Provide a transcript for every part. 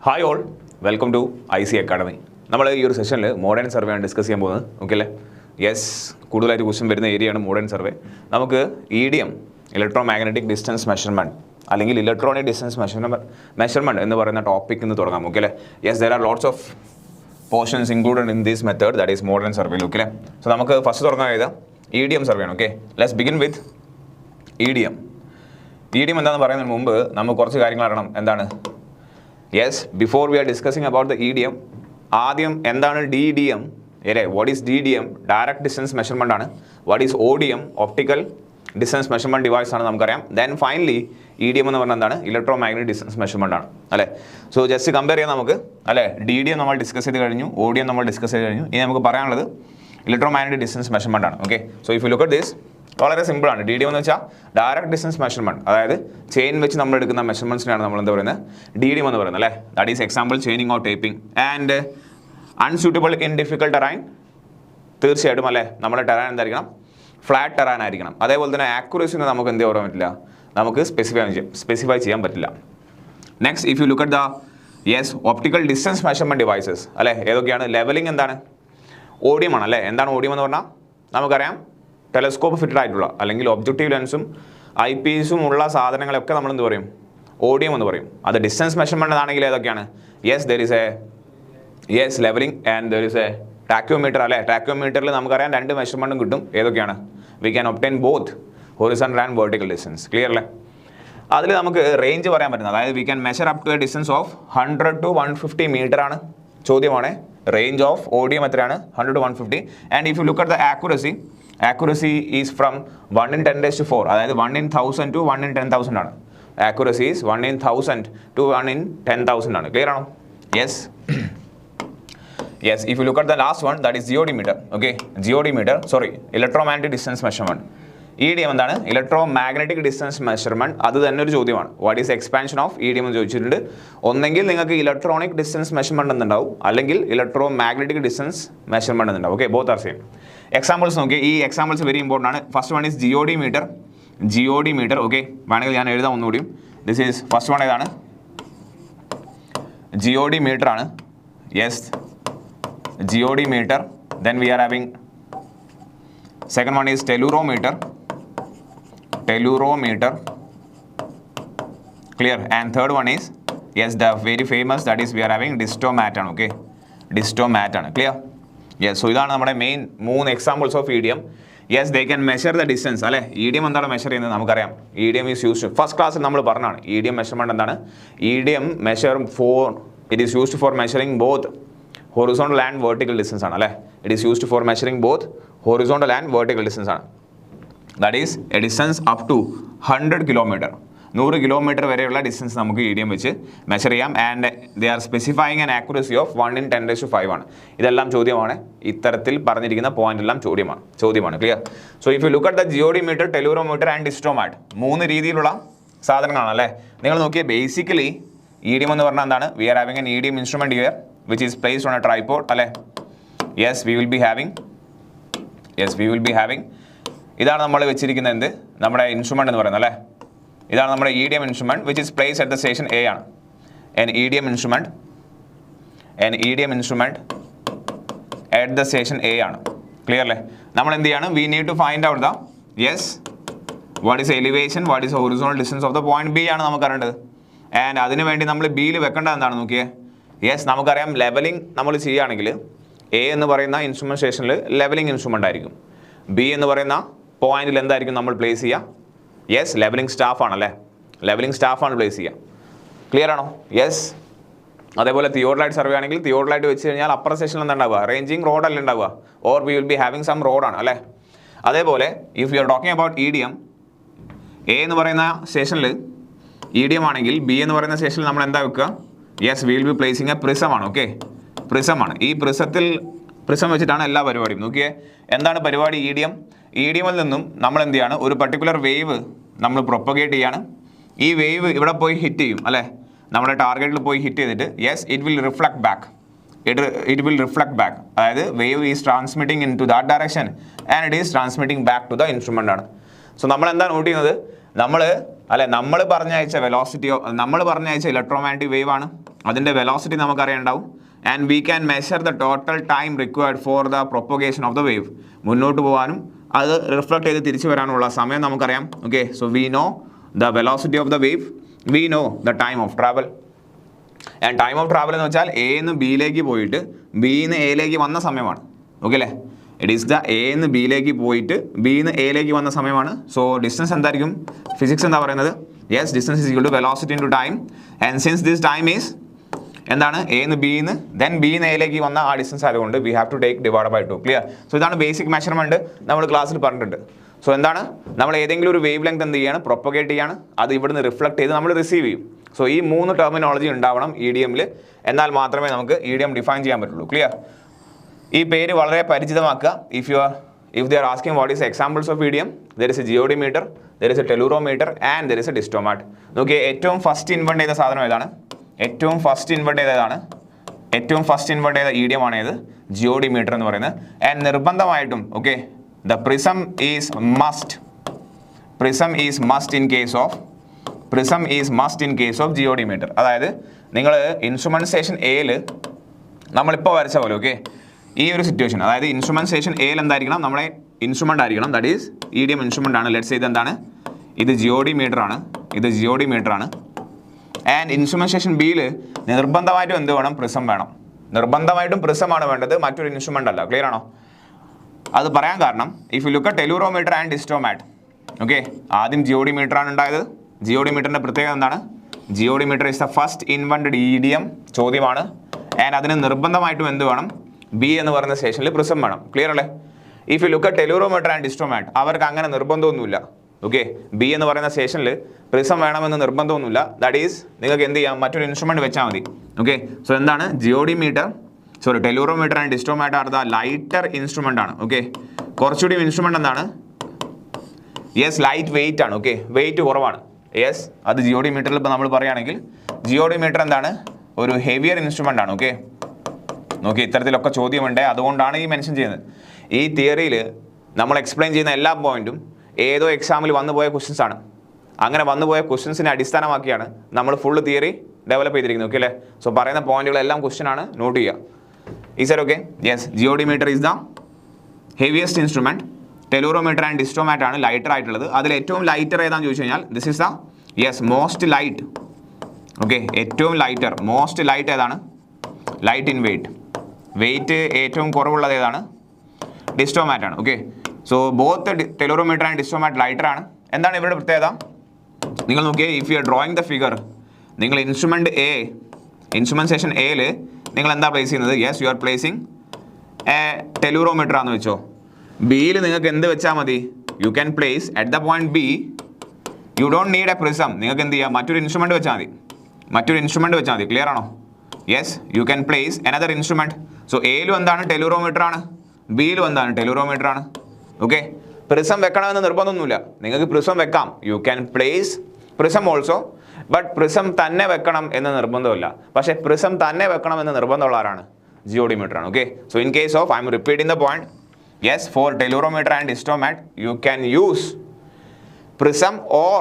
Hi all, welcome to IC academy. നമ്മൾ ഈ ഒരു സെഷനിൽ മോഡേൺ സർവേ ആണ് ഡിസ്കസ് ചെയ്യാൻ പോകുന്നത്. ഓക്കെ അല്ലേ? യെസ്, കൂടുതലായിട്ട് ക്വസ്റ്റ്യൻ വരുന്ന ഏരിയയാണ് മോഡേൺ സർവേ. നമുക്ക് EDM, electro magnetic distance measurement അല്ലെങ്കിൽ ഇലക്ട്രോണിക് ഡിസ്റ്റൻസ് മെഷർമെൻറ്റ് എന്ന് പറയുന്ന ടോപ്പിക് ഇന്ന് തുടങ്ങാം. ഓക്കെ അല്ലേ? Yes, there are lots of portions included in this method, that is modern സർവേയിൽ. ഓക്കെ അല്ലേ? സോ നമുക്ക് ഫസ്റ്റ് തുടങ്ങാൻ കഴിയുക EDM സർവേ ആണ്. Okay, let's begin with EDM. EDM എന്താണെന്ന് പറയുന്നതിന് മുമ്പ് നമുക്ക് കുറച്ച് കാര്യങ്ങൾ അറിയണം. എന്താണ്? Yes, before we are discussing about the EDM, ആദ്യം എന്താണ് DDM? അല്ലേ, what is DDM? Direct distance measurement ആണ്. What is ODM? Optical distance measurement device ആണ്, നമുക്കറിയാം. ദെൻ ഫൈനലി EDM എന്ന് പറഞ്ഞാൽ എന്താണ്? ഇലക്ട്രോ മാഗ്നറ്റിക് ഡിസ്റ്റൻസ് മെഷർമെൻ്റ് ആണ്. അല്ലേ? സോ ജസ്റ്റ് കമ്പയർ ചെയ്യാം നമുക്ക്. അല്ലേ, DDM നമ്മൾ ഡിസ്കസ് ചെയ്ത് കഴിഞ്ഞു, ODM നമ്മൾ ഡിസ്കസ് ചെയ്ത് കഴിഞ്ഞു. ഇനി നമുക്ക് പറയാനുള്ളത് ഇലക്ട്രോ മാഗ്നറ്റിക് ഡിസ്റ്റൻസ് മെഷർമെൻ്റ് ആണ്. Okay, so if you look at this, വളരെ സിമ്പിളാണ്. DDM എന്ന് വെച്ചാൽ ഡയറക്റ്റ് ഡിസ്റ്റൻസ് മെഷർമെൻറ്റ്, അതായത് ചെയിൻ വെച്ച് നമ്മൾ എടുക്കുന്ന മെഷർമെൻറ്റ്സിനാണ് നമ്മൾ എന്താ പറയുന്നത്? DDM എന്ന് പറയുന്നത്. അല്ലേ, that is example chaining or taping. And unsuitable in difficult terrain, തീർച്ചയായിട്ടും അല്ലേ, നമ്മുടെ ടെറൈൻ എന്തായിരിക്കണം? ഫ്ലാറ്റ് ടെറൈൻ ആയിരിക്കണം. അതേപോലെ തന്നെ ആക്യുറസിന് നമുക്ക് എന്ത് പറയാൻ പറ്റില്ല? നമുക്ക് സ്പെസിഫൈ ചെയ്യാൻ പറ്റില്ല. Next, if you look at the optical distance measurement devices, അല്ലേ, ഏതൊക്കെയാണ്? ലെവലിംഗ് എന്താണ്? ODM ആണ്. അല്ലേ, എന്താണ് ODM എന്ന് പറഞ്ഞാൽ? നമുക്കറിയാം, ടെലസ്കോപ്പ് ഫിറ്റഡ് ആയിട്ടുള്ള അല്ലെങ്കിൽ ഒബ്ജക്റ്റീവ് ലെൻസും IPSും ഉള്ള സാധനങ്ങളൊക്കെ നമ്മൾ എന്ത് പറയും? ODM എന്ന് പറയും. അത് ഡിസ്റ്റൻസ് മെഷർമെൻറ്റ് ആണെങ്കിൽ ഏതൊക്കെയാണ്? Yes, there is levelling and there is tacheometer. അല്ലേ, ടാക്യോമീറ്ററിൽ നമുക്കറിയാം രണ്ട് മെഷർമെൻറ്റും കിട്ടും. ഏതൊക്കെയാണ്? We can obtain both horizontal and vertical distance. Clear അല്ലേ? അതിൽ നമുക്ക് റേഞ്ച് പറയാൻ പറ്റുന്നത്, അതായത് we can measure up to a distance of 100 to 150 metre ആണ്. ചോദ്യമാണ്, റേഞ്ച് ഓഫ് ODM എത്രയാണ്? 100 to 150. And if you look at the accuracy is from 1 in 10⁴, അതായത് 1 in 1000 to 1 in 10,000 ആണ്. Accuracy is 1 in 1000 to 1 in 10,000 ആണ്. Clear ആണോ? Yes. If you look at the last one, that is GOD meter. Okay, GOD meter, sorry, electromagnetic distance measurement. EDM എന്താണ്? Electro magnetic distance measurement. അത് തന്നെ ഒരു ചോദ്യമാണ്. What is expansion of EDM എന്ന് ചോദിച്ചിട്ടുണ്ട്. ഒന്നെങ്കിൽ നിങ്ങൾക്ക് ഇലക്ട്രോണിക് ഡിസ്റ്റൻസ് മെഷർമെൻറ്റ് എന്നുണ്ടാവും, അല്ലെങ്കിൽ ഇലക്ട്രോ മാഗ്നറ്റിക് ഡിസ്റ്റൻസ് മെഷർമെൻറ്റ് എന്നുണ്ടാവും. Okay, both are same. Examples നോക്കി. ഈ എക്സാമ്പിൾസ് വെരി ഇമ്പോർട്ടൻ്റ് ആണ്. First one is GOD metre. Okay, വേണമെങ്കിൽ ഞാൻ എഴുതാം ഒന്നുകൂടി. This is first one. ഏതാണ്? GOD മീറ്റർ ആണ്. Yes, GOD meter. Then we are having second one is tellurometer. Clear? And third one is, yes, the very famous, that is we are having distomat. Okay, distomat. Clear? Yes, so ഇതാണ് നമ്മുടെ main 3 examples of EDM. Yes, they can measure the distance. അല്ലേ, EDM എന്താണ് measure ചെയ്യുന്നത്? നമുക്കറിയാം. EDM is used, first ക്ലാസ്സിൽ നമ്മൾ പറഞ്ഞാണ് EDM measurement എന്താണ്. EDM it is used for measuring both horizontal and vertical distance ആണ്. അല്ലേ, it is used for measuring both horizontal and vertical distance ആണ്. That is a distance up to 100 kilometer. 100 kilometre വരെയുള്ള distance നമുക്ക് EDM വെച്ച് measure ചെയ്യാം. And they are specifying an accuracy of 1 in 10⁵ ആണ്. ഇതെല്ലാം ചോദ്യമാണ്. ഇത്തരത്തിൽ പറഞ്ഞിരിക്കുന്ന പോയിന്റ് എല്ലാം ചോദ്യമാണ്. Clear? So if you look at the GOD metre, tellurometer and distomat, 3 രീതിയിലുള്ള സാധനങ്ങളാണ്. അല്ലേ, നിങ്ങൾ നോക്കിയാൽ ബേസിക്കലി EDM എന്ന് പറഞ്ഞാൽ എന്താണ്? We are having an EDM instrument here which is placed on a tripod. അല്ലേ, yes, we will be having ഇതാണ് നമ്മൾ വെച്ചിരിക്കുന്ന എന്ത്? നമ്മുടെ ഇൻസ്ട്രുമെന്റ് എന്ന് പറയുന്നത്. അല്ലേ, ഇതാണ് നമ്മുടെ EDM instrument which is placed at the station A ആണ്. an EDM instrument at the station A ആണ്. ക്ലിയർ അല്ലേ? നമ്മൾ എന്ത് ചെയ്യാണ്? we need to find out the what is elevation, what is horizontal distance of the point B ആണ് നമുക്ക് അറിയേണ്ടത്. And അതിന് വേണ്ടി നമ്മൾ ബിയിൽ വെക്കേണ്ടത് എന്താണ്? നോക്കിയേ. യെസ്, നമുക്കറിയാം ലെവലിംഗ് നമ്മൾ ചെയ്യുകയാണെങ്കിൽ A എന്ന് പറയുന്ന ഇൻസ്ട്രുമെൻറ്റ് സ്റ്റേഷനിൽ ലെവലിംഗ് ഇൻസ്ട്രുമെൻ്റ് ആയിരിക്കും. B എന്ന് പറയുന്ന പോയിന്റിൽ എന്തായിരിക്കും നമ്മൾ പ്ലേസ് ചെയ്യുക? യെസ്, ലെവലിംഗ് സ്റ്റാഫാണല്ലേ, ലെവലിംഗ് സ്റ്റാഫാണ് പ്ലേസ് ചെയ്യുക. ക്ലിയർ ആണോ? യെസ്. അതേപോലെ തിയോഡലൈറ്റ് സർവേ ആണെങ്കിൽ തിയോഡലൈറ്റ് വെച്ച് കഴിഞ്ഞാൽ അപ്പർ സ്റ്റേഷനിൽ എന്താ ഉണ്ടാവുക? റേഞ്ചിങ് റോഡല്ല ഉണ്ടാവുക, or we will be having some റോഡാണ്. അല്ലേ, അതേപോലെ if you are talking about EDM, A എന്ന് പറയുന്ന സ്റ്റേഷനിൽ EDM ആണെങ്കിൽ B എന്ന് പറയുന്ന സ്റ്റേഷനിൽ നമ്മൾ എന്താ വെക്കുക? Yes, we will be placing a പ്രിസമാണ്. ഓക്കെ, പ്രിസമാണ്. ഈ പ്രിസം വെച്ചിട്ടാണ് എല്ലാ പരിപാടിയും. നോക്കിയേ, എന്താണ് പരിപാടി? EDMൽ നിന്നും നമ്മൾ എന്ത് ചെയ്യാണ്? ഒരു പർട്ടിക്കുലർ വേവ് നമ്മൾ പ്രൊപ്പഗേറ്റ് ചെയ്യാണ്. ഈ വേവ് ഇവിടെ പോയി ഹിറ്റ് ചെയ്യും. അല്ലേ, നമ്മുടെ ടാർഗറ്റിൽ പോയി ഹിറ്റ് ചെയ്തിട്ട് ഇറ്റ് വിൽ റിഫ്ലക്ട് ബാക്ക്. അതായത് wave is transmitting into that direction and it is transmitting back to the instrument ആണ്. സോ നമ്മൾ എന്താ നോട്ട് ചെയ്യുന്നത്? നമ്മൾ അല്ലെ നമ്മൾ പറഞ്ഞയച്ച വെലോസിറ്റിയോ നമ്മൾ പറഞ്ഞയച്ച ഇലക്ട്രോമാഗ്നറ്റിക് വേവ് ആണ്, അതിൻ്റെ വെലോസിറ്റി നമുക്കറിയാണ്ടാവും. And we can measure the total time required for the propagation of the wave. മുന്നോട്ട് പോകാനും അത് റിഫ്ലക്ട് ചെയ്ത് തിരിച്ചു വരാനുള്ള സമയം നമുക്കറിയാം. Okay, so we know the velocity of the wave, we know the time of travel. And time of travel എന്ന് വെച്ചാൽ എന്ന് ബിയിലേക്ക് പോയിട്ട് ബിന്ന് എയിലേക്ക് വന്ന സമയമാണ്. ഓക്കെ അല്ലേ, ഇറ്റ് ഈസ് ദ എന്ന് ബിയിലേക്ക് പോയിട്ട് ബിന്ന് എയിലേക്ക് വന്ന സമയമാണ്. സോ ഡിസ്റ്റൻസ് എന്തായിരിക്കും? ഫിസിക്സ് എന്താ പറയുന്നത്? Yes, distance is equal to velocity into time. And since this time is എന്താണ് എന്ന് ബിന്ന് ദെൻ ബിന്ന് എയിലേക്ക് വന്ന ആ ഡിസ്റ്റൻസ് ആയതുകൊണ്ട് we have to take divide by 2. Clear? So ഇതാണ് ബേസിക് മെഷർമെൻറ്റ് നമ്മൾ ക്ലാസ്സിൽ പറഞ്ഞിട്ടുണ്ട്. സോ എന്താണ്, നമ്മൾ ഏതെങ്കിലും ഒരു വേവ് ലെങ്ത് എന്ത് ചെയ്യാണ്? പ്രൊപ്പഗേറ്റ് ചെയ്യാണ്, അത് ഇവിടുന്ന് റിഫ്ലക്ട് ചെയ്ത് നമ്മൾ റിസീവ് ചെയ്യും. സോ ഈ 3 ടെർമിനോളജി ഉണ്ടാവണം EDM-ൽ, എന്നാൽ മാത്രമേ നമുക്ക് EDM ഡിഫൈൻ ചെയ്യാൻ പറ്റുള്ളൂ. ക്ലിയർ? ഈ പേര് വളരെ പരിചിതമാക്കുക. If they are asking what is the examples of EDM, there is a geodemeter, there is a tellurommeter and there is a distomat. നോക്കിയേ, ഏറ്റവും ഫസ്റ്റ് ഇൻവെന്റ് ചെയ്ത സാധനം ഏതാണ്? ഏറ്റവും ഫസ്റ്റ് ഇൻവെന്റ് ചെയ്ത EDM ആണ് ഏത്? ജിയോഡിമീറ്റർ എന്ന് പറയുന്നത്. ആൻഡ് നിർബന്ധമായിട്ടും okay, the prism is must in case of geodimeter. അതായത് നിങ്ങൾ ഇൻസ്ട്രുമെന്റ് സ്റ്റേഷൻ എയിൽ നമ്മളിപ്പോൾ വരച്ച പോലെ ഓക്കെ, ഈ ഒരു സിറ്റുവേഷൻ, അതായത് ഇൻസ്ട്രുമെന്റ് സ്റ്റേഷൻ എയിൽ എന്തായിരിക്കണം? നമ്മളെ ഇൻസ്ട്രുമെന്റ് ആയിരിക്കണം, ദാറ്റ് ഈസ് EDM ഇൻസ്ട്രുമെന്റ് ആണ്. ലെറ്റ്സ് സേ ഇത് എന്താണ്? ഇത് ജിയോഡിമീറ്റർ ആണ്. ആൻഡ് ഇൻസ്ട്രുമെന്റ് സ്റ്റേഷൻ ബിയിൽ നിർബന്ധമായിട്ടും എന്ത് വേണം? പ്രിസം വേണം. നിർബന്ധമായിട്ടും പ്രിസമാണ് വേണ്ടത്, മറ്റൊരു ഇൻസ്ട്രുമെന്റ് അല്ല. ക്ലിയർ ആണോ? അത് പറയാൻ കാരണം, if you look at tellurometer and distomat, okay, ആദ്യം ജിയോഡിമീറ്റർ ആണ് ഉണ്ടായത്. ജിയോഡിമീറ്ററിന്റെ പ്രത്യേകത എന്താണ്? Geodimeter is the first invented EDM ചോദ്യമാണ്. ആൻഡ് അതിന് നിർബന്ധമായിട്ടും എന്ത് വേണം? ബി എന്ന് പറയുന്ന സ്റ്റേഷനിൽ പ്രിസം വേണം. ക്ലിയർ അല്ലേ? If you look at tellurometer and distomat, അവർക്ക് അങ്ങനെ നിർബന്ധമൊന്നുമില്ല. ഓക്കെ, ബി എന്ന് പറയുന്ന സ്റ്റേഷനിൽ പ്രിസം വേണമെന്ന് നിർബന്ധമൊന്നുമില്ല. ദാറ്റ് ഈസ് നിങ്ങൾക്ക് എന്ത് ചെയ്യാം? മറ്റൊരു ഇൻസ്ട്രുമെന്റ് വെച്ചാൽ മതി. ഓക്കെ, സോ എന്താണ്? Tellurometer and distomat are the lighter instrument ആണ്. ഓക്കെ, കുറച്ചുകൂടി ഇൻസ്ട്രുമെന്റ് എന്താണ്? യെസ്, ലൈറ്റ് വെയിറ്റ് ആണ്. ഓക്കെ, വെയിറ്റ് കുറവാണ്. യെസ്, അത് ജിയോഡിമീറ്ററിൽ ഇപ്പോൾ നമ്മൾ പറയുകയാണെങ്കിൽ ജിയോഡിമീറ്റർ എന്താണ്? ഒരു ഹെവിയർ ഇൻസ്ട്രുമെന്റ് ആണ്. ഓക്കെ, നോക്കി, ഇത്തരത്തിലൊക്കെ ചോദ്യമുണ്ട്, അതുകൊണ്ടാണ് ഈ മെൻഷൻ ചെയ്യുന്നത്. ഈ തിയറിയിൽ നമ്മൾ എക്സ്പ്ലെയിൻ ചെയ്യുന്ന എല്ലാ പോയിന്റും ഏതോ എക്സാമിൽ വന്നുപോയ ക്വസ്റ്റ്യൻസ് ആണ്. അങ്ങനെ വന്നുപോയ ക്വസ്റ്റ്യൻസിനെ അടിസ്ഥാനമാക്കിയാണ് നമ്മൾ ഫുൾ തിയറി ഡെവലപ്പ് ചെയ്തിരിക്കുന്നത്. ഓക്കെ അല്ലേ? സോ പറയുന്ന പോയിന്റുകളെല്ലാം ക്വസ്റ്റ്യൻ ആണ്, നോട്ട് ചെയ്യുക. ഈ sir okay, yes, geodimeter is the heaviest instrument. Tellurometer and distomat ആണ് ലൈറ്റർ ആയിട്ടുള്ളത്. അതിൽ ഏറ്റവും ലൈറ്റർ ഏതാണെന്ന് ചോദിച്ചു കഴിഞ്ഞാൽ this is the most light. Okay, ഏറ്റവും മോസ്റ്റ് ലൈറ്റ് ഏതാണ്? ലൈറ്റ് ഇൻ വെയിറ്റ് ഏറ്റവും കുറവുള്ളത് ഏതാണ്? ഡിസ്റ്റോമാറ്റ് ആണ്. Okay, so both tellurometer and distomat lighter ആണ്. എന്താണ് ഇവരുടെ പ്രത്യേകത? നിങ്ങൾ നോക്കിയേ, if you are drawing the figure, നിങ്ങൾ ഇൻസ്ട്രുമെന്റ് സ്റ്റേഷൻ എയിൽ നിങ്ങൾ എന്താ പ്ലേസ് ചെയ്യുന്നത്? Yes, you are placing tellurometer ആണെന്ന് വെച്ചോ. ബിയിൽ നിങ്ങൾക്ക് എന്ത് വെച്ചാൽ മതി? You can place at the point B, you don't need a prism. നിങ്ങൾക്ക് എന്ത് ചെയ്യാം? മറ്റൊരു ഇൻസ്ട്രുമെന്റ് വെച്ചാൽ മതി. ക്ലിയർ ആണോ? Yes, you can place another instrument. So എയിലും എന്താണ്? ടെലൂറോമീറ്റർ ആണ്. ബിയിലും എന്താണ്? ടെലൂറോമീറ്റർ ആണ്. ഓക്കെ, പ്രിസം വെക്കണമെന്ന് നിർബന്ധമൊന്നുമില്ല. നിങ്ങൾക്ക് പ്രിസം വെക്കാം, U can place prism also, but prism തന്നെ വെക്കണം എന്ന് നിർബന്ധമില്ല. പക്ഷേ പ്രിസം തന്നെ വെക്കണം എന്ന് നിർബന്ധമുള്ള ആരാണ്? ജിയോഡിമീറ്റർ ആണ്. Okay, so in case of, I'm repeating the point, yes, for tellurometer and distomat you can use prism or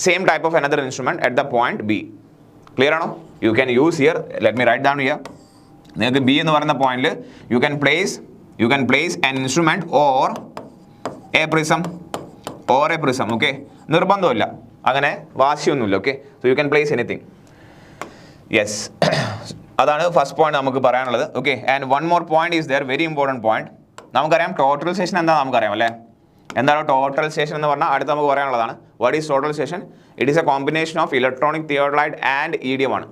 same type of another instrument at the point B. Clear ആണോ? You can use here, let me write down here. നിങ്ങൾക്ക് B എന്ന് പറയുന്ന പോയിന്റിൽ you can place an instrument or a prism. Okay, നിർബന്ധമില്ല, അങ്ങനെ വാശിയൊന്നുമില്ല. Okay, so you can place anything. Yes, അതാണ് first point നമുക്ക് പറയാനുള്ളത്. Okay, and one more point is there, very important point. നമുക്കറിയാം ടോട്ടൽ സ്റ്റേഷൻ എന്താ നമുക്കറിയാം അല്ലേ? എന്താണ് ടോട്ടൽ സ്റ്റേഷൻ എന്ന് പറഞ്ഞാൽ അടുത്ത് നമുക്ക് പറയാനുള്ളതാണ്. What is total station? It is a combination of electronic theodolite and EDM ആണ്.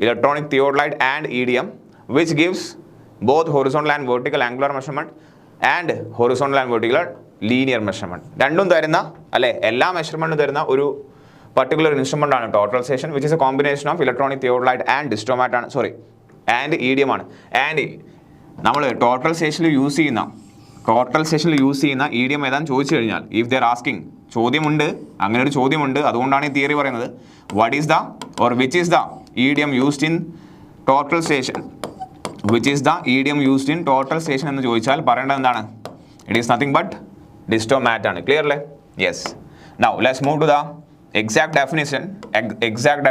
Electronic theodolite and EDM which gives both horizontal and vertical angular measurement and horizontal and vertical linear measurement. രണ്ടും തരുന്ന അല്ലേ, എല്ലാ മെഷർമെൻറ്റും തരുന്ന ഒരു particular instrument ആണ് total station, which is A combination of electronic theodolite and distomat ആണ്, and EDM ആണ്. And നമ്മൾ ടോട്ടൽ സ്റ്റേഷനിൽ യൂസ് ചെയ്യുന്ന EDM ഏതാണെന്ന് ചോദിച്ചു കഴിഞ്ഞാൽ, ഇഫ് ദർ ആസ്കിങ്, ചോദ്യമുണ്ട്, അങ്ങനെ ഒരു ചോദ്യമുണ്ട്, അതുകൊണ്ടാണ് ഈ തിയറി പറയുന്നത്. What is the or which is the EDM used in total station? എന്ന് ചോദിച്ചാൽ പറയേണ്ടത് എന്താണ്? It is nothing but Distomat ആണ്. ക്ലിയർ അല്ലേ? Yes. Now let's move to the exact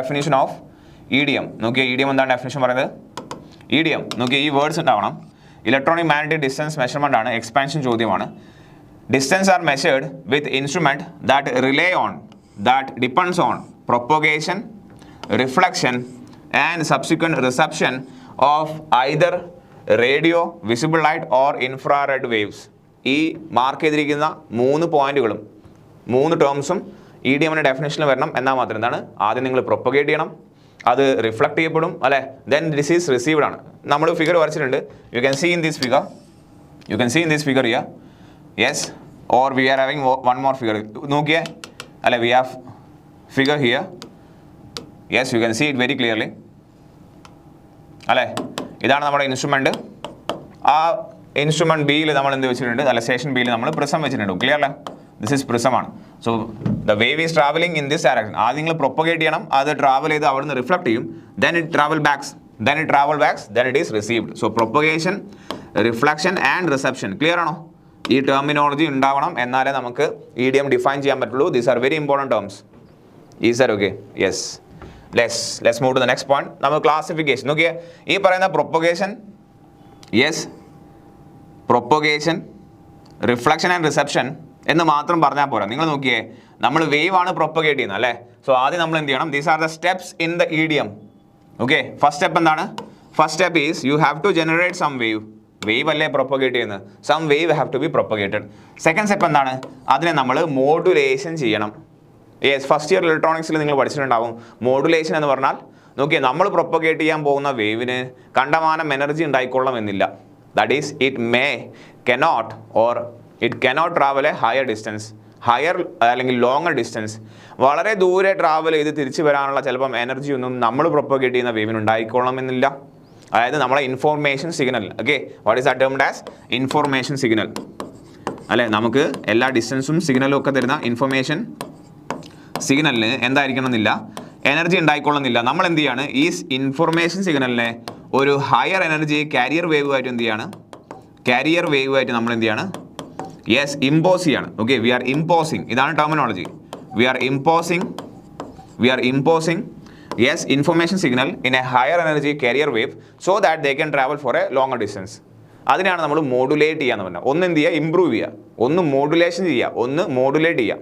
definition of EDM. നോക്കിയേ EDM എന്താണ് ഡെഫിനിഷൻ പറയുന്നത്? EDM നോക്കിയേ ഈ വേർഡ്സ് ഉണ്ടാവണം. ഇലക്ട്രോണിക് മാഗ്നറ്റിക് ഡിസ്റ്റൻസ് മെഷർമെന്റ് ആണ്, എക്സ്പാൻഷൻ ചോദ്യമാണ്. Distance are measured with instrument that rely on that depends on propagation, reflection and subsequent reception of either radio, visible light or infrared waves. ഈ mark ചെയ്തിരിക്കുന്ന 3 പോയിന്റുകളും 3 ടേംസും EDMന്റെ ഡെഫിനേഷനിൽ വരണം. എന്നാൽ മാത്രം എന്താണ്? ആദ്യം നിങ്ങൾ പ്രൊപ്പഗേറ്റ് ചെയ്യണം, അത് റിഫ്ലക്ട് ചെയ്യപ്പെടും അല്ലേ, ദെൻ ദിസ് ഈസ് റിസീവ്ഡ് ആണ്. നമ്മൾ ഫിഗർ വരച്ചിട്ടുണ്ട്. You can see in this figure here. Yes, or we are having one more figure. നോക്കിയേ അല്ലെ, we have figure here. Yes, you can see it very clearly. അല്ലേ, ഇതാണ് നമ്മുടെ instrument. ആ instrument ബിയിൽ നമ്മൾ എന്ത് വെച്ചിട്ടുണ്ട്? അല്ല, സ്റ്റേഷൻ ബിയിൽ നമ്മൾ പ്രിസം വെച്ചിട്ടുണ്ട്. ക്ലിയർ അല്ലേ? ദിസ് ഈസ് പ്രിസം ആണ്. So the wave is travelling in this direction. ആദ്യം നിങ്ങൾ പ്രൊപ്പഗേറ്റ് ചെയ്യണം, അത് ട്രാവൽ ചെയ്ത് അവിടുന്ന് റിഫ്ലക്ട് ചെയ്യും, then it travel backs, then it is received. So propagation, reflection and reception. Clear ആണോ? ഈ ടെർമിനോളജി ഉണ്ടാവണം, എന്നാലേ നമുക്ക് EDM ഡിഫൈൻ ചെയ്യാൻ പറ്റുള്ളൂ. These are very important terms. Is that okay? Yes, let's move to the next point. നമുക്ക് classification നോക്കിയേ. ഈ പറയുന്ന propagation, yes, propagation, reflection and reception എന്ന് മാത്രം പറഞ്ഞാൽ പോരാ. നിങ്ങൾ നോക്കിയേ, നമ്മൾ വേവ് ആണ് പ്രൊപ്പഗേറ്റ് ചെയ്യുന്നത് അല്ലേ. സോ ആദ്യം നമ്മൾ എന്ത് ചെയ്യണം? These are the steps in the EDM. Okay, first step എന്താണ്? First step is you have to generate some wave. Wave അല്ലേ പ്രൊപ്പഗേറ്റ് ചെയ്യുന്നത്? Some wave have to be propagated. Second step എന്താണ്? അതിനെ നമ്മൾ മോഡുലേഷൻ ചെയ്യണം. യെസ്, ഫസ്റ്റ് ഇയർ ഇലക്ട്രോണിക്സിൽ നിങ്ങൾ പഠിച്ചിട്ടുണ്ടാവും. Modulation എന്ന് പറഞ്ഞാൽ നോക്കിയേ, നമ്മൾ പ്രൊപ്പഗേറ്റ് ചെയ്യാൻ പോകുന്ന വേവിന് കണ്ടമാനം എനർജി ഉണ്ടായിക്കൊള്ളണം എന്നില്ല. That is it cannot travel A higher distance, അല്ലെങ്കിൽ ലോങ്ങർ ഡിസ്റ്റൻസ്. വളരെ ദൂരെ ട്രാവൽ ചെയ്ത് തിരിച്ചു വരാനുള്ള ചിലപ്പം എനർജി ഒന്നും നമ്മൾ പ്രൊപ്പഗേറ്റ് ചെയ്യുന്ന വേവിന് ഉണ്ടായിക്കൊള്ളണമെന്നില്ല. അതായത് നമ്മളെ information signal. Okay, what is termed as information signal അല്ലേ. നമുക്ക് എല്ലാ ഡിസ്റ്റൻസും സിഗ്നലും ഒക്കെ തരുന്ന ഇൻഫോർമേഷൻ സിഗ്നലിന് എന്തായിരിക്കണം എന്നില്ല, എനർജി ഉണ്ടായിക്കൊള്ളുന്നില്ല. നമ്മൾ എന്ത് ചെയ്യാണ്? ഈ ഇൻഫോർമേഷൻ സിഗ്നലിനെ ഒരു ഹയർ എനർജി കാരിയർ വേവ് ആയിട്ട് എന്ത് ചെയ്യാണ്? കാരിയർ വേവ് ആയിട്ട് നമ്മൾ എന്ത് ചെയ്യാണ്? യെസ്, ഇമ്പോസ് ചെയ്യാണ്. Okay, we are imposing. ഇതാണ് terminology. We are imposing yes, information signal in a higher energy carrier wave so that they can travel for a longer distance. അതിനാണ് നമ്മൾ മോഡുലേറ്റ് ചെയ്യാന്ന് പറഞ്ഞാൽ. ഒന്ന് എന്ത് ചെയ്യുക? ഇംപ്രൂവ് ചെയ്യുക. ഒന്ന് മോഡുലേഷൻ ചെയ്യുക, ഒന്ന് മോഡുലേറ്റ് ചെയ്യുക.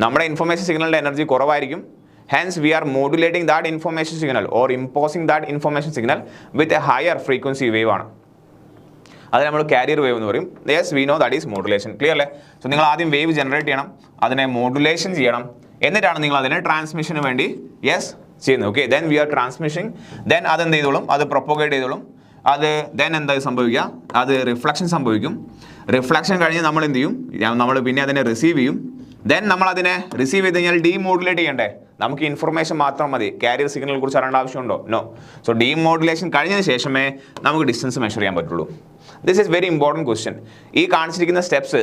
നമ്മുടെ ഇൻഫർമേഷൻ സിഗ്നലിൻ്റെ എനർജി കുറവായിരിക്കും. Hence we are modulating that information signal or imposing that information signal with a higher frequency wave ആണ്. അത് നമ്മൾ കാരിയർ വേവ് എന്ന് പറയും. Yes, we know that is modulation. Clear അല്ലേ? സോ നിങ്ങൾ ആദ്യം വേവ് ജനറേറ്റ് ചെയ്യണം, അതിനെ മോഡുലേഷൻ ചെയ്യണം, എന്നിട്ടാണ് നിങ്ങൾ അതിനെ ട്രാൻസ്മിഷന് വേണ്ടി ചെയ്യുന്നത്. Okay, then we are transmission, then അതെന്ത് ചെയ്തോളും? അത് പ്രൊപ്പഗേറ്റ് ചെയ്തോളും. അത് ദെൻ എന്താ സംഭവിക്കുക? അത് റിഫ്ലക്ഷൻ സംഭവിക്കും. റിഫ്ലക്ഷൻ കഴിഞ്ഞ് നമ്മൾ എന്ത് ചെയ്യും? നമ്മൾ പിന്നെ അതിനെ റിസീവ് ചെയ്യും. ദെൻ നമ്മൾ അതിനെ റിസീവ് ചെയ്ത് കഴിഞ്ഞാൽ ഡീമോഡുലേറ്റ് ചെയ്യണ്ടേ? നമുക്ക് ഇൻഫർമേഷൻ മാത്രം മതി, കാരിയർ സിഗ്നലിനെ കുറിച്ച് അറിയേണ്ട ആവശ്യമുണ്ടോ? നോ. സോ ഡീമോഡുലേഷൻ കഴിഞ്ഞതിന് ശേഷമേ നമുക്ക് ഡിസ്റ്റൻസ് മെഷർ ചെയ്യാൻ പറ്റുള്ളൂ. This is very important question. ഈ കാണിച്ചിരിക്കുന്ന സ്റ്റെപ്സ്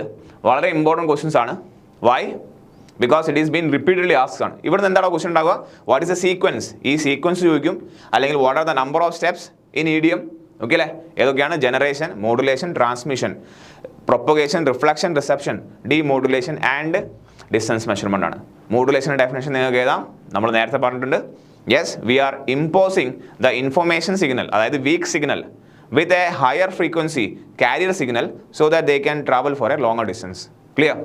വളരെ ഇമ്പോർട്ടൻറ്റ് ക്വസ്റ്റ്യൻസ് ആണ്. Why? Because it is been repeatedly asked ആണ്. ഇവിടെ നിന്ന് എന്താണ് ക്വസ്റ്റ്യൻ ഉണ്ടാവുക? What is the sequence? ഈ സീക്വൻസ് ചോദിക്കും. അല്ലെങ്കിൽ what are the number of steps in EDM? Okay അല്ലേ? ഏതൊക്കെയാണ്? Generation, modulation, transmission, propagation, reflection, reception, demodulation and distance measurement ആണ്. മോഡുലേഷൻ്റെ ഡെഫിനേഷൻ നിങ്ങൾക്ക് എഴുതാം. നമ്മൾ നേരത്തെ പറഞ്ഞിട്ടുണ്ട്. Yes, we are imposing the information signal, അതായത് weak signal, with a higher frequency carrier signal so that they can travel for a longer distance. Clear?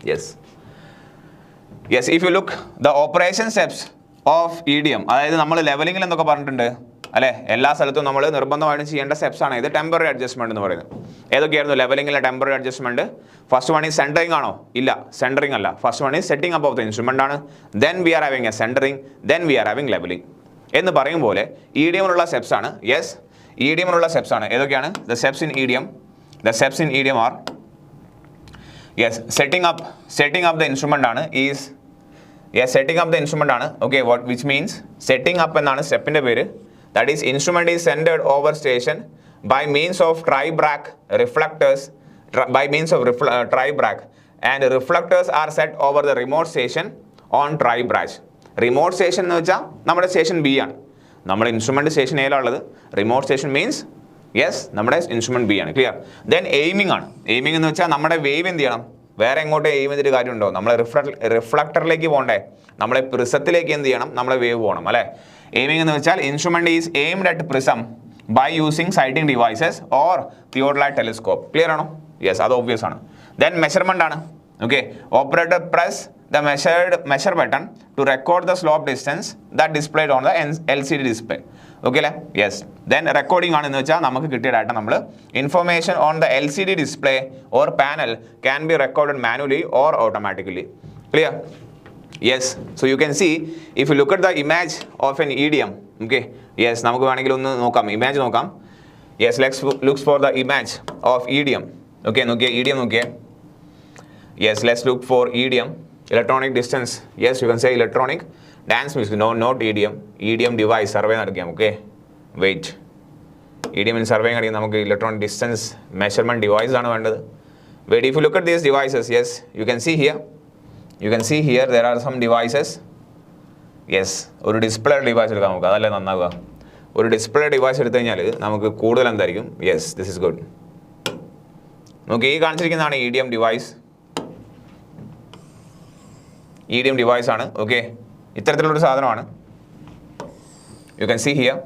Yes. Yes, if you look the operation steps of EDM, അതായത് നമ്മൾ ലെവലിംഗിൽ എന്തൊക്കെ പറഞ്ഞിട്ടുണ്ട് അല്ലേ? എല്ലാ സ്ഥലത്തും നമ്മൾ നിർബന്ധമായിട്ടും ചെയ്യേണ്ട സ്റ്റെപ്സ് ആണ് ഇത്. ടെമ്പററി അഡ്ജസ്റ്റ്മെന്റ് എന്ന് പറയുന്നത് ഏതൊക്കെയായിരുന്നു ലെവലിംഗിലെ temporary adjustment? First one is centring ആണോ? ഇല്ല, സെൻറ്ററിംഗ് അല്ല. First one is setting up of the instrument ആണ്. Then we are having a centring, then we are having levelling എന്ന് പറയും പോലെ EDM-നുള്ള സ്റ്റെപ്സ് ആണ്. യെസ്, EDM-നുള്ള സ്റ്റെപ്സ് ആണ്. ഏതൊക്കെയാണ്? The steps in EDM. The steps in EDM are yes setting up the instrument ആണ്. Is yes setting up the instrument ആണ്. Okay, what which means setting up എന്നാണ് സ്റ്റെപ്പിന്റെ പേര്. That is instrument is centred over station by means of tri-brach reflectors, tri-brach, and reflectors are set over the remote station on tri-brach. Remote station എന്ന് വെച്ചാൽ നമ്മുടെ station B ആണ്. നമ്മുടെ instrument station ഏലാണുള്ളത്. Remote station means yes നമ്മുടെ instrument B ആണ്. Clear? Then aiming ആണ്. Aiming എന്ന് വെച്ചാൽ നമ്മുടെ വേവ് എന്ത് ചെയ്യണം? വേറെ എങ്ങോട്ട് എയിം ചെയ്തിട്ട് കാര്യമുണ്ടോ? നമ്മളെ റിഫ്ലക്ടറിലേക്ക് പോകണ്ടേ, നമ്മളെ പ്രിസത്തിലേക്ക് എന്ത് ചെയ്യണം, നമ്മളെ വേവ് പോകണം അല്ലേ. എയിമിംഗ് എന്ന് വെച്ചാൽ instrument is aimed at prism by using sighting devices or theodolite telescope. Clear ആണോ? യെസ്, അത് ഓബ്വിയസ് ആണ്. ദെൻ മെഷർമെന്റ് ആണ്. Okay, operator press the measure button to record the slope distance that displayed on the LCD display. Okay അല്ലേ? Yes. Then recording ആണെന്ന് വെച്ചാൽ നമുക്ക് കിട്ടിയ data നമ്മൾ information on the LCD display or panel can be recorded manually or automatically. Clear? Yes. So you can see if you look at the image of an EDM. Okay. Yes, നമുക്ക് വേണമെങ്കിൽ ഒന്ന് നോക്കാം, image നോക്കാം. Yes, let's look for the image of EDM. Okay, നോക്കിയേ EDM നോക്കിയേ. Yes, let's look for EDM. Electronic distance. Yes, you can say electronic dance music. No, not EDM. EDM device survey നടക്കാം. Okay, wait. EDM in survey നടക്കാം. നമുക്ക് electronic distance measurement device ആണ് വേണ്ടത്. Wait, if you look at these devices, yes, you can see here. You can see here there are some devices. Yes, ഒരു display device എടുക്കാം നമുക്ക്, അതല്ലേ നന്നാവുക. ഒരു ഡിസ്പ്ലേ ഡിവൈസ് എടുത്തു കഴിഞ്ഞാൽ നമുക്ക് കൂടുതൽ എന്തായിരിക്കും? Yes, this is good. നമുക്ക് ഈ കാണിച്ചിരിക്കുന്നതാണ് EDM ഡിവൈസ്. EDM ഡിവൈസ് ആണ്. ഓക്കെ, ഇത്തരത്തിലുള്ളൊരു സാധനമാണ്. You can see here.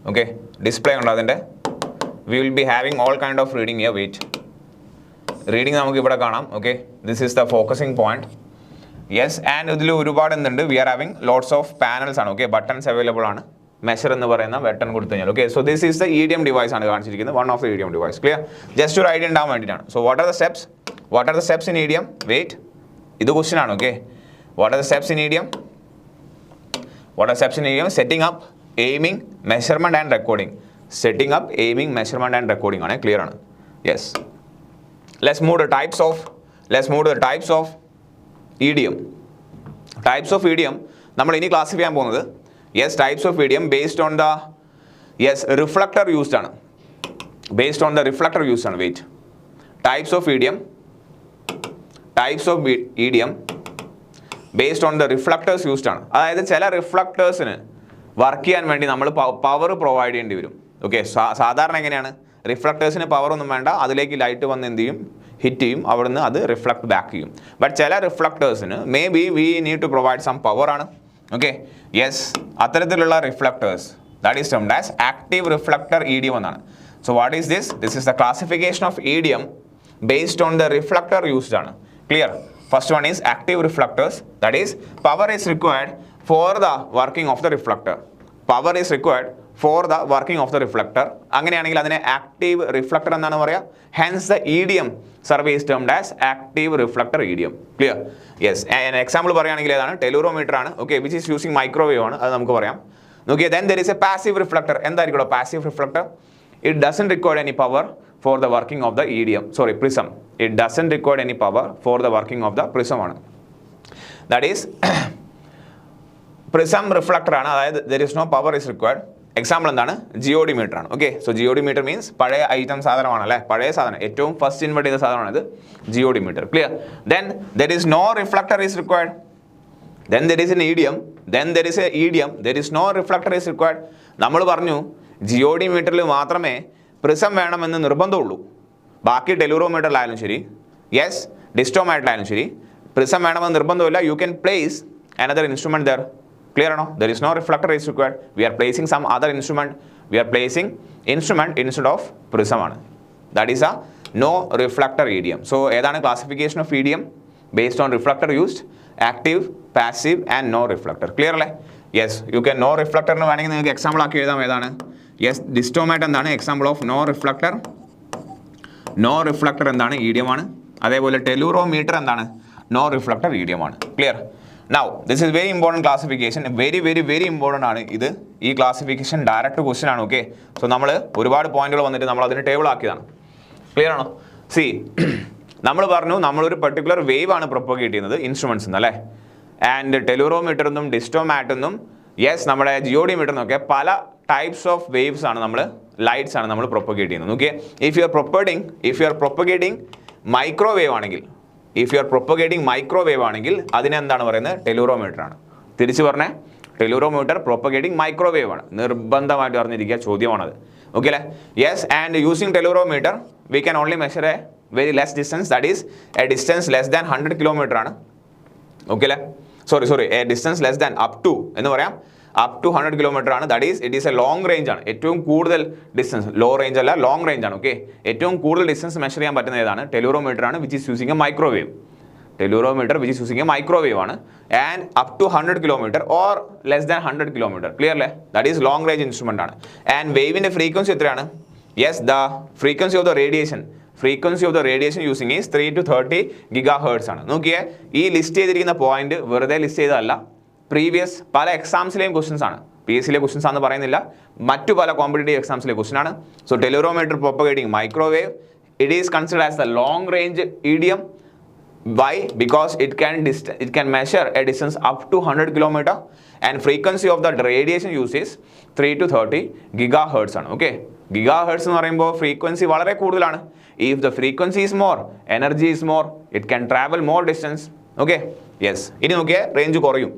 Okay, display ഉണ്ട് അതിൻ്റെ. We will be having all kind of reading here. Wait, reading നമുക്ക് ഇവിടെ കാണാം. Okay, this is the focusing point. Yes, and ഇതിൽ ഒരുപാട് എന്തുണ്ട്? We are having lots of panels ആണ്. Okay, buttons available ആണ്. മെഷർ എന്ന് പറയുന്ന ബട്ടൺ കൊടുത്തു കഴിഞ്ഞാൽ. Okay, so this is the EDM device ആണ് കാണിച്ചിരിക്കുന്നത്. One of the EDM device. Clear? Just ഒരു ഐഡിയ ഉണ്ടാവാൻ വേണ്ടിയിട്ടാണ്. So what are the steps? What are the steps in EDM? Wait, ഇത് ക്വസ്റ്റ്യൻ ആണ്. Okay, what are the steps in EDM? What are steps in EDM? Setting up, aiming, measurement and recording. Setting up, aiming, measurement and recording ആണ്. Clear ആണ്? Yes. Let's move the types of EDM. Types of EDM നമ്മൾ ഇനി classify ചെയ്യാൻ പോകുന്നത്. Yes, types of EDM based on the reflector used ആണ്. Based on the reflector used ആണ്. Wait, types of EDM based on the reflectors used ആണ്. അതായത് ചില റിഫ്ലക്ടേഴ്സിന് work ചെയ്യാൻ വേണ്ടി നമ്മൾ പവർ പ്രൊവൈഡ് ചെയ്യേണ്ടി വരും. ഓക്കെ, സാധാരണ എങ്ങനെയാണ്? റിഫ്ലക്ടേഴ്സിന് പവർ ഒന്നും വേണ്ട, അതിലേക്ക് ലൈറ്റ് വന്ന് എന്ത് ചെയ്യും? ഹിറ്റ് ചെയ്യും, അവിടുന്ന് അത് റിഫ്ലക്ട് ബാക്ക് ചെയ്യും. ബട്ട് ചില റിഫ്ലക്ടേഴ്സിന് may be we need to provide some power ആണ്. ഓക്കെ, യെസ്, അത്തരത്തിലുള്ള reflectors that is termed as active reflector EDM എന്നാണ്. So what is this? This is the classification of EDM based on the reflector used ആണ്. Clear? First one is active reflectors. That is, power is required for the working of the reflector. Power is required for the working of the reflector. അങ്ങനെയാണെങ്കിൽ അതിനെ active reflector എന്നാണ് പറയുക. Hence the EDM survey is termed as active reflector EDM. Clear? Yes. An example പറയുകയാണെങ്കിൽ ഏതാണ്? ടെലൂറോമീറ്റർ ആണ്. Okay, which is using microwave ആണ്. അത് നമുക്ക് പറയാം. Okay, then there is a passive reflector. എന്തായിരിക്കും passive reflector? It doesn't require any power for the working of the prism. It doesn't require any power for the working of the prism ആണ്. That is prism reflector ആണ്. അതായത് there is no power is required. Example എന്താണ്? GOD metre ആണ്. Okay, so GOD meter means പഴയ item സാധനമാണ് അല്ലേ, പഴയ സാധനം, ഏറ്റവും ഫസ്റ്റ് ഇൻവെർട്ട് ചെയ്ത സാധനമാണ് ഇത് GOD meter. Clear? Then there is no reflector is required. Then there is an EDM. Then there is a EDM. There is no reflector is required. നമ്മൾ പറഞ്ഞു GOD മീറ്ററിൽ മാത്രമേ പ്രിസം വേണമെന്ന് നിർബന്ധമുള്ളൂ. ബാക്കി ടെലൂറോമീറ്ററിലായാലും ശരി, യെസ്, ഡിസ്റ്റോമീറ്ററിലായാലും ശരി, പ്രിസം വേണമെന്ന് നിർബന്ധമില്ല. U can place another instrument there. Clear or no? There is no reflector is required. We are placing some other instrument. We are placing instrument instead of prism ആണ്. That is a no reflector EDM. So ഏതാണ് classification of EDM? Based on reflector used, active, passive and no reflector. Clear അല്ലേ? Yes, you can no reflector എന്ന് വേണമെങ്കിൽ നിങ്ങൾക്ക് example ആക്കി എഴുതാം. ഏതാണ്? Yes, distometer എന്താണ്? Example of no reflector. No reflector എന്താണ്? EDM ആണ്. അതേപോലെ ടെലൂറോമീറ്റർ എന്താണ്? നോ റിഫ്ലക്ടർ EDM ആണ്. Clear? Now, this is very important classification. Very important ആണ് ഇത്. ഈ ക്ലാസിഫിക്കേഷൻ ഡയറക്റ്റ് ക്വസ്റ്റ്യൻ ആണ്. ഓക്കെ, സോ നമ്മൾ ഒരുപാട് പോയിന്റുകൾ വന്നിട്ട് നമ്മൾ അതിന് ടേബിൾ ആക്കിയതാണ്. ക്ലിയർ ആണോ? സി, നമ്മൾ പറഞ്ഞു നമ്മളൊരു പെർട്ടിക്കുലർ വേവ് ആണ് പ്രൊപ്പഗേറ്റ് ചെയ്യുന്നത് ഇൻസ്ട്രുമെന്റ്സ് നിന്ന് അല്ലേ. ആൻഡ് ടെലൂറോമീറ്റർ എന്നും ഡിസ്റ്റോമാറ്റ് എന്നും യെസ് നമ്മുടെ GOD മീറ്റർ എന്നൊക്കെ പല ടൈപ്സ് ഓഫ് വേവ്സ് ആണ്, നമ്മൾ ലൈറ്റ്സ് ആണ് നമ്മൾ പ്രൊപ്പഗേറ്റ് ചെയ്യുന്നത്. Okay, if you R propagating microwave ആണെങ്കിൽ, അതിനെ എന്താണ് പറയുന്നത്? ടെലൂറോമീറ്റർ ആണ്. തിരിച്ചു പറഞ്ഞേ, ടെലൂറോമീറ്റർ പ്രൊപ്പഗേറ്റിംഗ് മൈക്രോവേവ് ആണ്. നിർബന്ധമായിട്ട് അറിഞ്ഞിരിക്കുക, ചോദ്യമാണത്. ഓക്കെ അല്ലേ? Yes, and using tellurometer we can only measure a very less distance, that is a distance less than 100 kilometre ആണ്. ഓക്കെ അല്ലേ? Sorry a distance less than up to എന്ന് പറയാം, അപ് ടു 100 കിലോമീറ്റർ ആണ്. That is it is a long range ആണ്. ഏറ്റവും കൂടുതൽ distance, low range അല്ല, long range ആണ്. ഓക്കെ, ഏറ്റവും കൂടുതൽ ഡിസ്റ്റൻസ് മെഷർ ചെയ്യാൻ പറ്റുന്ന ഏതാണ്? ടെലൂറോമീറ്റർ ആണ്, which is using a microwave. Tellurometer which is using a microwave ആണ്. And up to 100 kilometre or less than 100 kilometre, clear അല്ലേ? That is long range instrument ആണ്. ആൻഡ് വേവിന്റെ ഫ്രീക്വൻസി എത്രയാണ്? Yes, the frequency of the radiation, frequency of the radiation using is 3 to 30 GHz ആണ്. നോക്കിയേ, ഈ list ചെയ്തിരിക്കുന്ന point വെറുതെ list ചെയ്തതല്ല, പ്രീവിയസ് പല എക്സാംസിലെയും ക്വസ്റ്റൻസ് ആണ്. PSCയിലെ ക്വസ്റ്റൻസ് ആണെന്ന് പറയുന്നില്ല, മറ്റു പല കോമ്പറ്റേറ്റീവ് എക്സാംസിലെ ക്വസ്റ്റൻ ആണ്. So tellurometer propagating microwave, it is considered as the long range EDM. Why? Because it can measure a distance up to 100 kilometer and frequency of the radiation used is 3 to 30 GHz ആണ്. Okay, GHz എന്ന് പറയുമ്പോൾ frequency വളരെ കൂടുതലാണ്. If the frequency is more, energy is more, it can travel more distance. Okay, yes. ഇനി നോക്കിയേ, range കുറയും.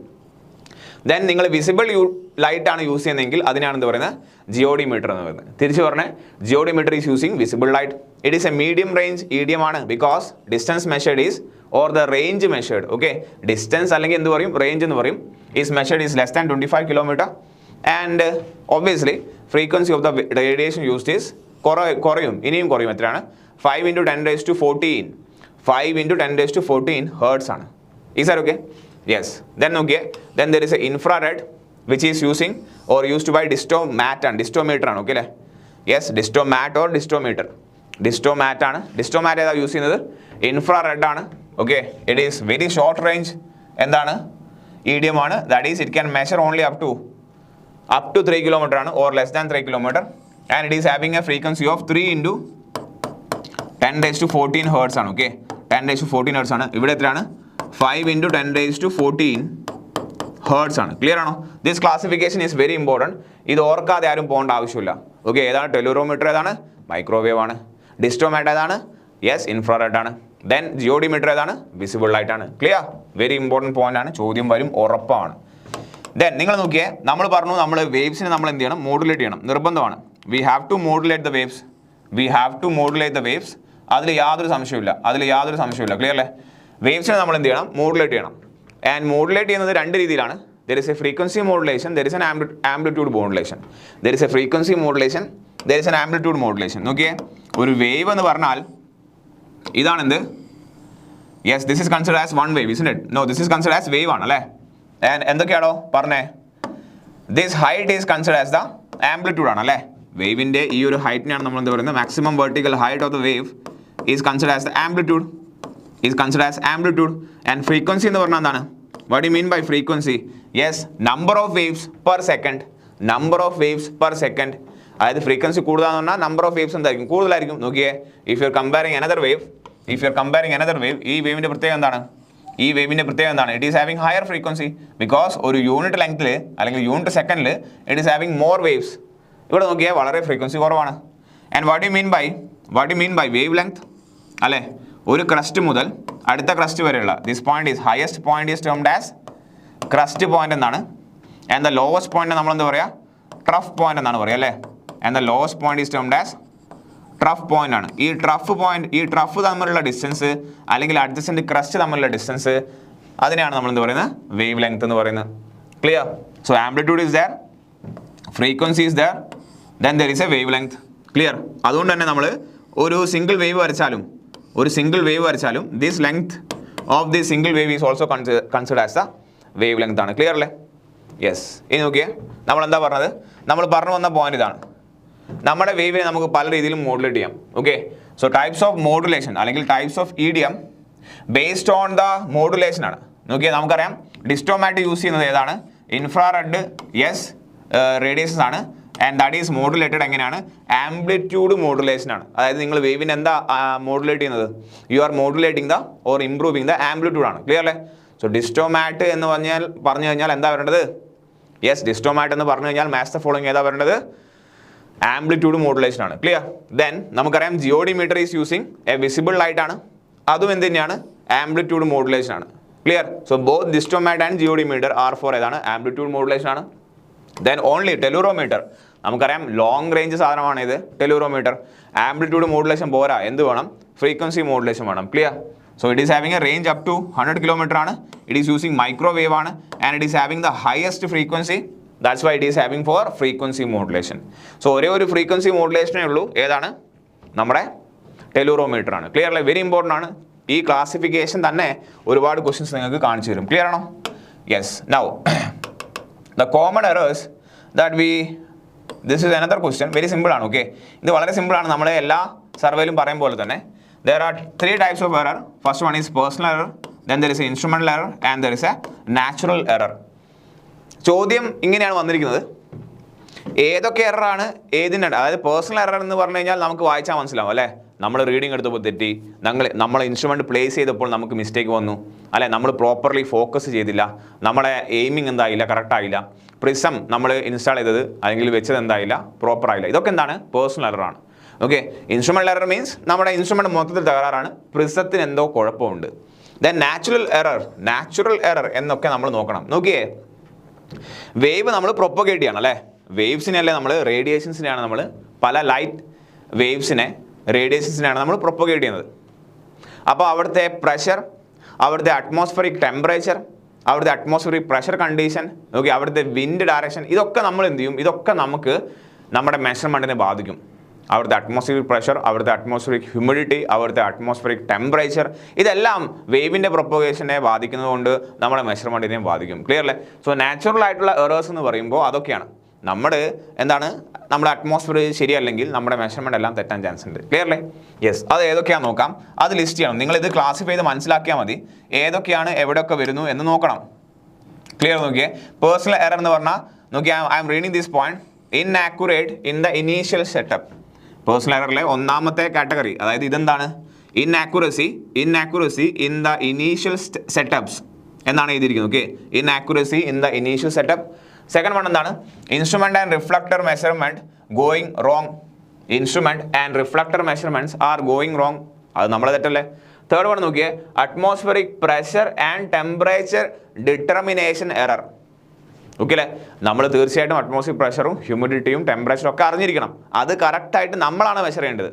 Then നിങ്ങൾ visible light ആണ് യൂസ് ചെയ്യുന്നതെങ്കിൽ അതിനാണ് എന്ത് പറയുന്നത്? ജിയോഡിമീറ്റർ എന്ന് പറയുന്നത്. തിരിച്ചു പറഞ്ഞേ, geodimeter is using visible light. It is a medium range EDM ആണ്, because distance measured is or the range measured. Okay, distance അല്ലെങ്കിൽ എന്ത് പറയും? റേഞ്ച് എന്ന് പറയും. Is measured is less than 25 kilometre. And obviously frequency of the radiation used is കുറയും, ഇനിയും കുറയും. എത്രയാണ്? 5 × 10⁻14. 5 × 10⁻14 ഹേർട്സ് ആണ്. Is are okay? Yes. Then okay. Then there is a infrared which is using or used by distomat and distometer ആണ്. Okay അല്ലേ? Yes, distomat or distometer. Distomat ആണ്. Distomat ഏതാ use ചെയ്യുന്നത്? ഇൻഫ്രാറെഡ് ആണ്. Okay, it is very short range എന്താണ്? EDM ആണ്. That is it can measure only up to 3 kilometre ആണ്, or less than 3 kilometre. And it is having a frequency of 3 × 10⁻14 hertz ആണ്. Okay, 10⁻14 hertz ആണ്. ഇവിടെ എത്രയാണ്? 5 × 10⁻14 hertz ആണ്. Clear ആണോ? This classification is very important. ഇത് ഓർക്കാതെ ആരും പോകേണ്ട ആവശ്യമില്ല. ഓക്കെ, ഏതാണ്? ടെലൂറോമീറ്റർ ഏതാണ്? മൈക്രോവേവ് ആണ്. ഡിസ്റ്റോമാറ്റ് ഏതാണ്? യെസ്, ഇൻഫ്രാറെഡ് ആണ്. ദെൻ ജിയോഡിമീറ്റർ ഏതാണ്? വിസിബിൾ ലൈറ്റ് ആണ്. ക്ലിയർ? വെരി ഇമ്പോർട്ടൻറ്റ് പോയിന്റ് ആണ്, ചോദ്യം വരും ഉറപ്പാണ്. ദെൻ നിങ്ങൾ നോക്കിയേ, നമ്മൾ പറഞ്ഞു നമ്മൾ വേവ്സിനെ നമ്മൾ എന്ത് ചെയ്യണം? മോഡുലേറ്റ് ചെയ്യണം, നിർബന്ധമാണ്. We have to modulate the waves. അതിൽ യാതൊരു സംശയമില്ല. ക്ലിയർ അല്ലേ? വേവ്സിനെ നമ്മൾ എന്ത് ചെയ്യണം? മോഡുലേറ്റ് ചെയ്യണം. ആൻഡ് മോഡുലേറ്റ് ചെയ്യുന്നത് രണ്ട് രീതിയിലാണ്. There is a frequency modulation, there is an amplitude modulation. There is a frequency modulation, there is an amplitude modulation. നോക്കിയേ, ഒരു വേവ് എന്ന് പറഞ്ഞാൽ ഇതാണെന്ത്? Yes, this is considered as one wave, isn't it? No, this is considered as wave ആണ് അല്ലേ? And എന്തൊക്കെയാണോ പറഞ്ഞേ? This height is considered as the amplitude ആണ് അല്ലേ? വേവിൻ്റെ ഈ ഒരു ഹൈറ്റിനാണ് നമ്മൾ എന്താ പറയുന്നത്? Maximum vertical height of the wave is considered as the amplitude. And frequency എന്ന് പറഞ്ഞാൽ എന്താണ്? What do you mean by frequency? Yes, number of waves per second. അതായത് ഫ്രീക്വൻസി കൂടുതലാന്ന് പറഞ്ഞാൽ നമ്പർ ഓഫ് വേവ്സ് എന്തായിരിക്കും? കൂടുതലായിരിക്കും. നോക്കിയേ, if you are comparing another wave, ഈ വേവിൻ്റെ പ്രത്യേകത എന്താണ്? It is having higher frequency, because ഒരു യൂണിറ്റ് ലെങ്ത്തിൽ അല്ലെങ്കിൽ യൂണിറ്റ് സെക്കൻഡിൽ it is having more waves. ഇവിടെ നോക്കിയാൽ വളരെ ഫ്രീക്വൻസി കുറവാണ്. And what you mean by wavelength അല്ലേ? ഒരു ക്രസ്റ്റ് മുതൽ അടുത്ത ക്രസ്റ്റ് വരെയുള്ള this point is highest point is termed as crest point എന്നാണ്. ആൻഡ് ദ ലോവസ്റ്റ് പോയിന്റ് നമ്മൾ എന്താ പറയുക? ട്രഫ് പോയിന്റ് എന്നാണ് പറയുക അല്ലേ? And the lowest point is termed as trough point ആണ്. ഈ ട്രഫ് തമ്മിലുള്ള ഡിസ്റ്റൻസ് അല്ലെങ്കിൽ അഡ്ജസ്റ്റന്റ് ക്രസ്റ്റ് തമ്മിലുള്ള ഡിസ്റ്റൻസ്, അതിനെയാണ് നമ്മൾ എന്താ പറയുന്നത്? വേവ് ലെങ്ത് എന്ന് പറയുന്നത്. Clear? So amplitude is there, frequency is there, then there is a wavelength. Clear? അതുകൊണ്ട് തന്നെ നമ്മൾ ഒരു സിംഗിൾ വേവ് വരച്ചാലും this length of this single wave is also considered as the wavelength ആണ്. Clear അല്ലേ? Yes. ഇനി നോക്കിയേ, നമ്മൾ എന്താ പറഞ്ഞത്? നമ്മൾ പറഞ്ഞു വന്ന പോയിന്റ് ഇതാണ്. നമ്മുടെ വേവിനെ നമുക്ക് പല രീതിയിലും മോഡുലേറ്റ് ചെയ്യാം. Okay, so types of modulation അല്ലെങ്കിൽ types of EDM based on the modulation ആണ്. നോക്കിയാൽ നമുക്കറിയാം ഡിസ്റ്റോമാറ്റ് യൂസ് ചെയ്യുന്നത് ഏതാണ്? ഇൻഫ്രാറെഡ്, യെസ്, റേഡിയേഷൻസ് ആണ്. ആൻഡ് ദാറ്റ് ഈസ് മോഡുലേറ്റഡ് എങ്ങനെയാണ്? ആംപ്ലിറ്റ്യൂഡ് മോഡുലേഷൻ ആണ്. അതായത് നിങ്ങൾ വേവിനെ എന്താ മോഡുലേറ്റ് ചെയ്യുന്നത്? You are modulating the or improving the amplitude ആണ്. ക്ലിയർ അല്ലേ? സോ ഡിസ്റ്റോമാറ്റ് എന്ന് പറഞ്ഞു കഴിഞ്ഞാൽ എന്താ വരേണ്ടത്? യെസ്, ഡിസ്റ്റോമാറ്റ് എന്ന് പറഞ്ഞു കഴിഞ്ഞാൽ മാച്ച് ദ ഫോളോയിങ് ഏതാ വരേണ്ടത്? ആംപ്ലിറ്റ്യൂഡ് മോഡുലേഷൻ ആണ്. ക്ലിയർ? ദെൻ നമുക്കറിയാം geodimeter is using a visible light ആണ്. അതും എന്ത് തന്നെയാണ്? ആംപ്ലിറ്റ്യൂഡ് മോഡുലേഷൻ ആണ്. Clear? So both distomat and geodimeter are for ഏതാണ്? ആംപ്ലിറ്റ്യൂഡ് മോഡുലേഷൻ ആണ്. ദെൻ ഓൺലി ടെലൂറോമീറ്റർ, നമുക്കറിയാം ലോങ് റേഞ്ച് സാധനമാണ് ഇത് ടെലൂറോമീറ്റർ. ആംപ്ലിറ്റ്യൂഡ് മോഡുലേഷൻ പോരാ, എന്ത് വേണം? ഫ്രീക്വൻസി മോഡുലേഷൻ വേണം. Clear? So it is having a range up to 100 kilometre ആണ്. ഇറ്റ് ഈസ് യൂസിങ് മൈക്രോവേവ് ആണ് and it is having the highest frequency. That's why it is having for frequency modulation. So ഒരേ ഒരു frequency മോഡുലേഷനേ ഉള്ളൂ. ഏതാണ്? നമ്മുടെ ടെലൂറോമീറ്റർ ആണ്. Clear അല്ലേ? Very important ആണ്. ഈ ക്ലാസിഫിക്കേഷൻ തന്നെ ഒരുപാട് ക്വസ്റ്റ്യൻസ് നിങ്ങൾക്ക് കാണിച്ചു തരും. ക്ലിയർ ആണോ? Yes. Now the common errors that we this is another question. Very simple ആണ്. ഓക്കെ, ഇത് വളരെ സിമ്പിൾ ആണ്. നമ്മൾ എല്ലാ സർവേയിലും പറയും പോലെ തന്നെ there are 3 types of error. First one is personal error, then there is an instrumental error and there is a natural error. ചോദ്യം ഇങ്ങനെയാണ് വന്നിരിക്കുന്നത്. ഏതൊക്കെ എററാണ് ഏതിൻ്റെ? അതായത് പേഴ്സണൽ എറർ എന്ന് പറഞ്ഞു കഴിഞ്ഞാൽ നമുക്ക് വായിച്ചാൽ മനസ്സിലാവും അല്ലേ? നമ്മൾ റീഡിംഗ് എടുത്തപ്പോൾ തെറ്റി, നമ്മൾ ഇൻസ്ട്രുമെൻറ്റ് പ്ലേസ് ചെയ്തപ്പോൾ നമുക്ക് മിസ്റ്റേക്ക് വന്നു അല്ലെ, നമ്മൾ പ്രോപ്പർലി ഫോക്കസ് ചെയ്തില്ല, നമ്മുടെ എയിമിംഗ് എന്തായില്ല, കറക്റ്റ് ആയില്ല, പ്രിസം നമ്മൾ ഇൻസ്റ്റാൾ ചെയ്തത് അല്ലെങ്കിൽ വെച്ചത് എന്തായില്ല, പ്രോപ്പർ ആയില്ല. ഇതൊക്കെ എന്താണ്? പേഴ്സണൽ എററാണ്. ഓക്കെ, ഇൻസ്ട്രുമെൻ്റൽ എറർ മീൻസ് നമ്മുടെ ഇൻസ്ട്രുമെൻറ്റ് മൊത്തത്തിൽ തകരാറാണ്, പ്രിസത്തിന് എന്തോ കുഴപ്പമുണ്ട്. ദെൻ നാച്ചുറൽ എറർ എന്നൊക്കെ നമ്മൾ നോക്കണം. നോക്കിയേ, വേവ് നമ്മൾ പ്രൊപ്പഗേറ്റ് ചെയ്യണം അല്ലേ? വേവ്സിനെയല്ലേ നമ്മൾ, റേഡിയേഷൻസിനെയാണ് നമ്മൾ, പല ലൈറ്റ് വേവ്സിനെ റേഡിയേഷൻസിനെയാണ് നമ്മൾ പ്രൊപ്പഗേറ്റ് ചെയ്യുന്നത്. അപ്പോൾ അവിടുത്തെ പ്രഷർ, അവിടുത്തെ അറ്റ്മോസ്ഫിയറിക് ടെമ്പറേച്ചർ, അവിടുത്തെ അറ്റ്മോസ്ഫിയറിക് പ്രഷർ കണ്ടീഷൻ, ഓക്കെ, അവിടുത്തെ വിൻഡ് ഡയറക്ഷൻ, ഇതൊക്കെ നമ്മൾ എന്ത് ചെയ്യും? ഇതൊക്കെ നമുക്ക് നമ്മുടെ മെഷർമെൻറ്റിനെ ബാധിക്കും. അവിടുത്തെ അറ്റ്മോസ്ഫിയറിക് പ്രഷർ, അവിടുത്തെ അറ്റ്മോസ്ഫിയറിക് ഹ്യൂമിഡിറ്റി, അവിടുത്തെ അറ്റ്മോസ്ഫിയറിക് ടെമ്പറേച്ചർ, ഇതെല്ലാം വേവിൻ്റെ പ്രൊപ്പഗേഷനെ ബാധിക്കുന്നതുകൊണ്ട് നമ്മുടെ മെഷർമെൻറ്റിനെ ബാധിക്കും. ക്ലിയർ അല്ലേ? സോ നാച്ചുറൽ ആയിട്ടുള്ള എറേഴ്സ് എന്ന് പറയുമ്പോൾ അതൊക്കെയാണ്. നമ്മുടെ നമ്മുടെ അറ്റ്മോസ്ഫിയർ ശരിയല്ലെങ്കിൽ നമ്മുടെ മെഷർമെൻറ്റ് എല്ലാം തെറ്റാൻ ചാൻസ് ഉണ്ട്. ക്ലിയർ അല്ലേ? യെസ്. അത് ഏതൊക്കെയാണെന്ന് നോക്കാം. അത് ലിസ്റ്റ് ചെയ്യണം. നിങ്ങളിത് ക്ലാസിഫൈ ചെയ്ത് മനസ്സിലാക്കിയാൽ മതി. ഏതൊക്കെയാണ് എവിടെയൊക്കെ വരുന്നു എന്ന് നോക്കണം. ക്ലിയർ? നോക്കിയേ, പേഴ്സണൽ എറർ എന്ന് പറഞ്ഞാൽ നോക്കിയാൽ I am reading this point, inaccurate in the initial setup. Personal എററിലെ ഒന്നാമത്തെ കാറ്റഗറി, അതായത് ഇതെന്താണ്? Inaccuracy in the initial setups എന്നാണ് എഴുതിയിരിക്കുന്നത്. Okay, inaccuracy in the initial setup. Second one എന്താണ്? Instrument and reflector measurement going wrong. Instrument and reflector measurements are going wrong. അത് നമ്മളെ തെറ്റല്ലേ? തേർഡ് വൺ നോക്കിയേ, atmospheric pressure and temperature determination error. Okay അല്ലേ? നമ്മൾ തീർച്ചയായിട്ടും അറ്റ്മോസ്ഫിയറിക് പ്രഷറും ഹ്യൂമിഡിറ്റിയും ടെമ്പറേച്ചറും ഒക്കെ അറിഞ്ഞിരിക്കണം. അത് കറക്റ്റായിട്ട് നമ്മളാണ് മെഷർ ചെയ്യേണ്ടത്.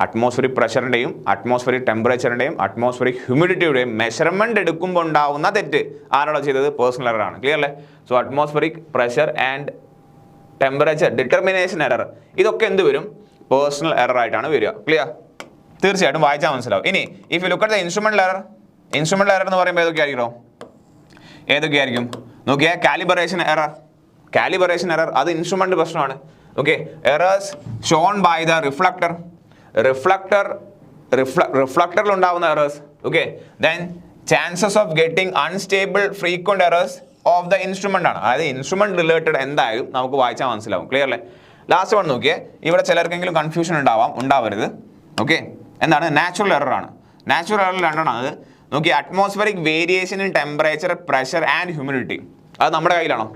അറ്റ്മോസ്ഫിയറിക് പ്രഷറിൻ്റെയും അറ്റ്മോസ്ഫിയറിക് ടെമ്പറേച്ചറിൻ്റെയും അറ്റ്മോസ്ഫിയറിക് ഹ്യൂമിഡിറ്റിയുടെയും മെഷർമെൻറ്റ് എടുക്കുമ്പോൾ ഉണ്ടാവുന്ന തെറ്റ് ആരാണോ ചെയ്തത്? പേഴ്സണൽ എററാണ്. ക്ലിയർ അല്ലേ? So atmospheric pressure and temperature determination error, ഇതൊക്കെ എന്ത് വരും? പേഴ്സണൽ എറർ ആയിട്ടാണ് വരിക. ക്ലിയർ? തീർച്ചയായിട്ടും വായിച്ചാൽ മനസ്സിലാവും. ഇനി if you look at the instrumental error എന്ന് പറയുമ്പോൾ ഏതൊക്കെയായിരിക്കും? നോക്കിയാൽ കാലിബറേഷൻ എറർ, അത് ഇൻസ്ട്രുമെൻ്റ് പ്രശ്നമാണ്. Okay, errors shown by the റിഫ്ലക്ടറിൽ ഉണ്ടാവുന്ന errors. Okay, then chances of getting unstable frequent errors of the instrument ആണ്. അതായത് ഇൻസ്ട്രുമെന്റ് റിലേറ്റഡ് എന്തായാലും നമുക്ക് വായിച്ചാൽ മനസ്സിലാവും. ക്ലിയർ അല്ലേ? ലാസ്റ്റ് വൺ നോക്കിയേ, ഇവിടെ ചിലർക്കെങ്കിലും കൺഫ്യൂഷൻ ഉണ്ടാവരുത്. ഓക്കെ, എന്താണ്? നാച്ചുറൽ എറർ ആണ്. നാച്ചുറൽ എറർ രണ്ടെണ്ണം. അത് നോക്കി, atmospheric variation in temperature, pressure and humidity. അത് നമ്മുടെ കയ്യിലാണോ?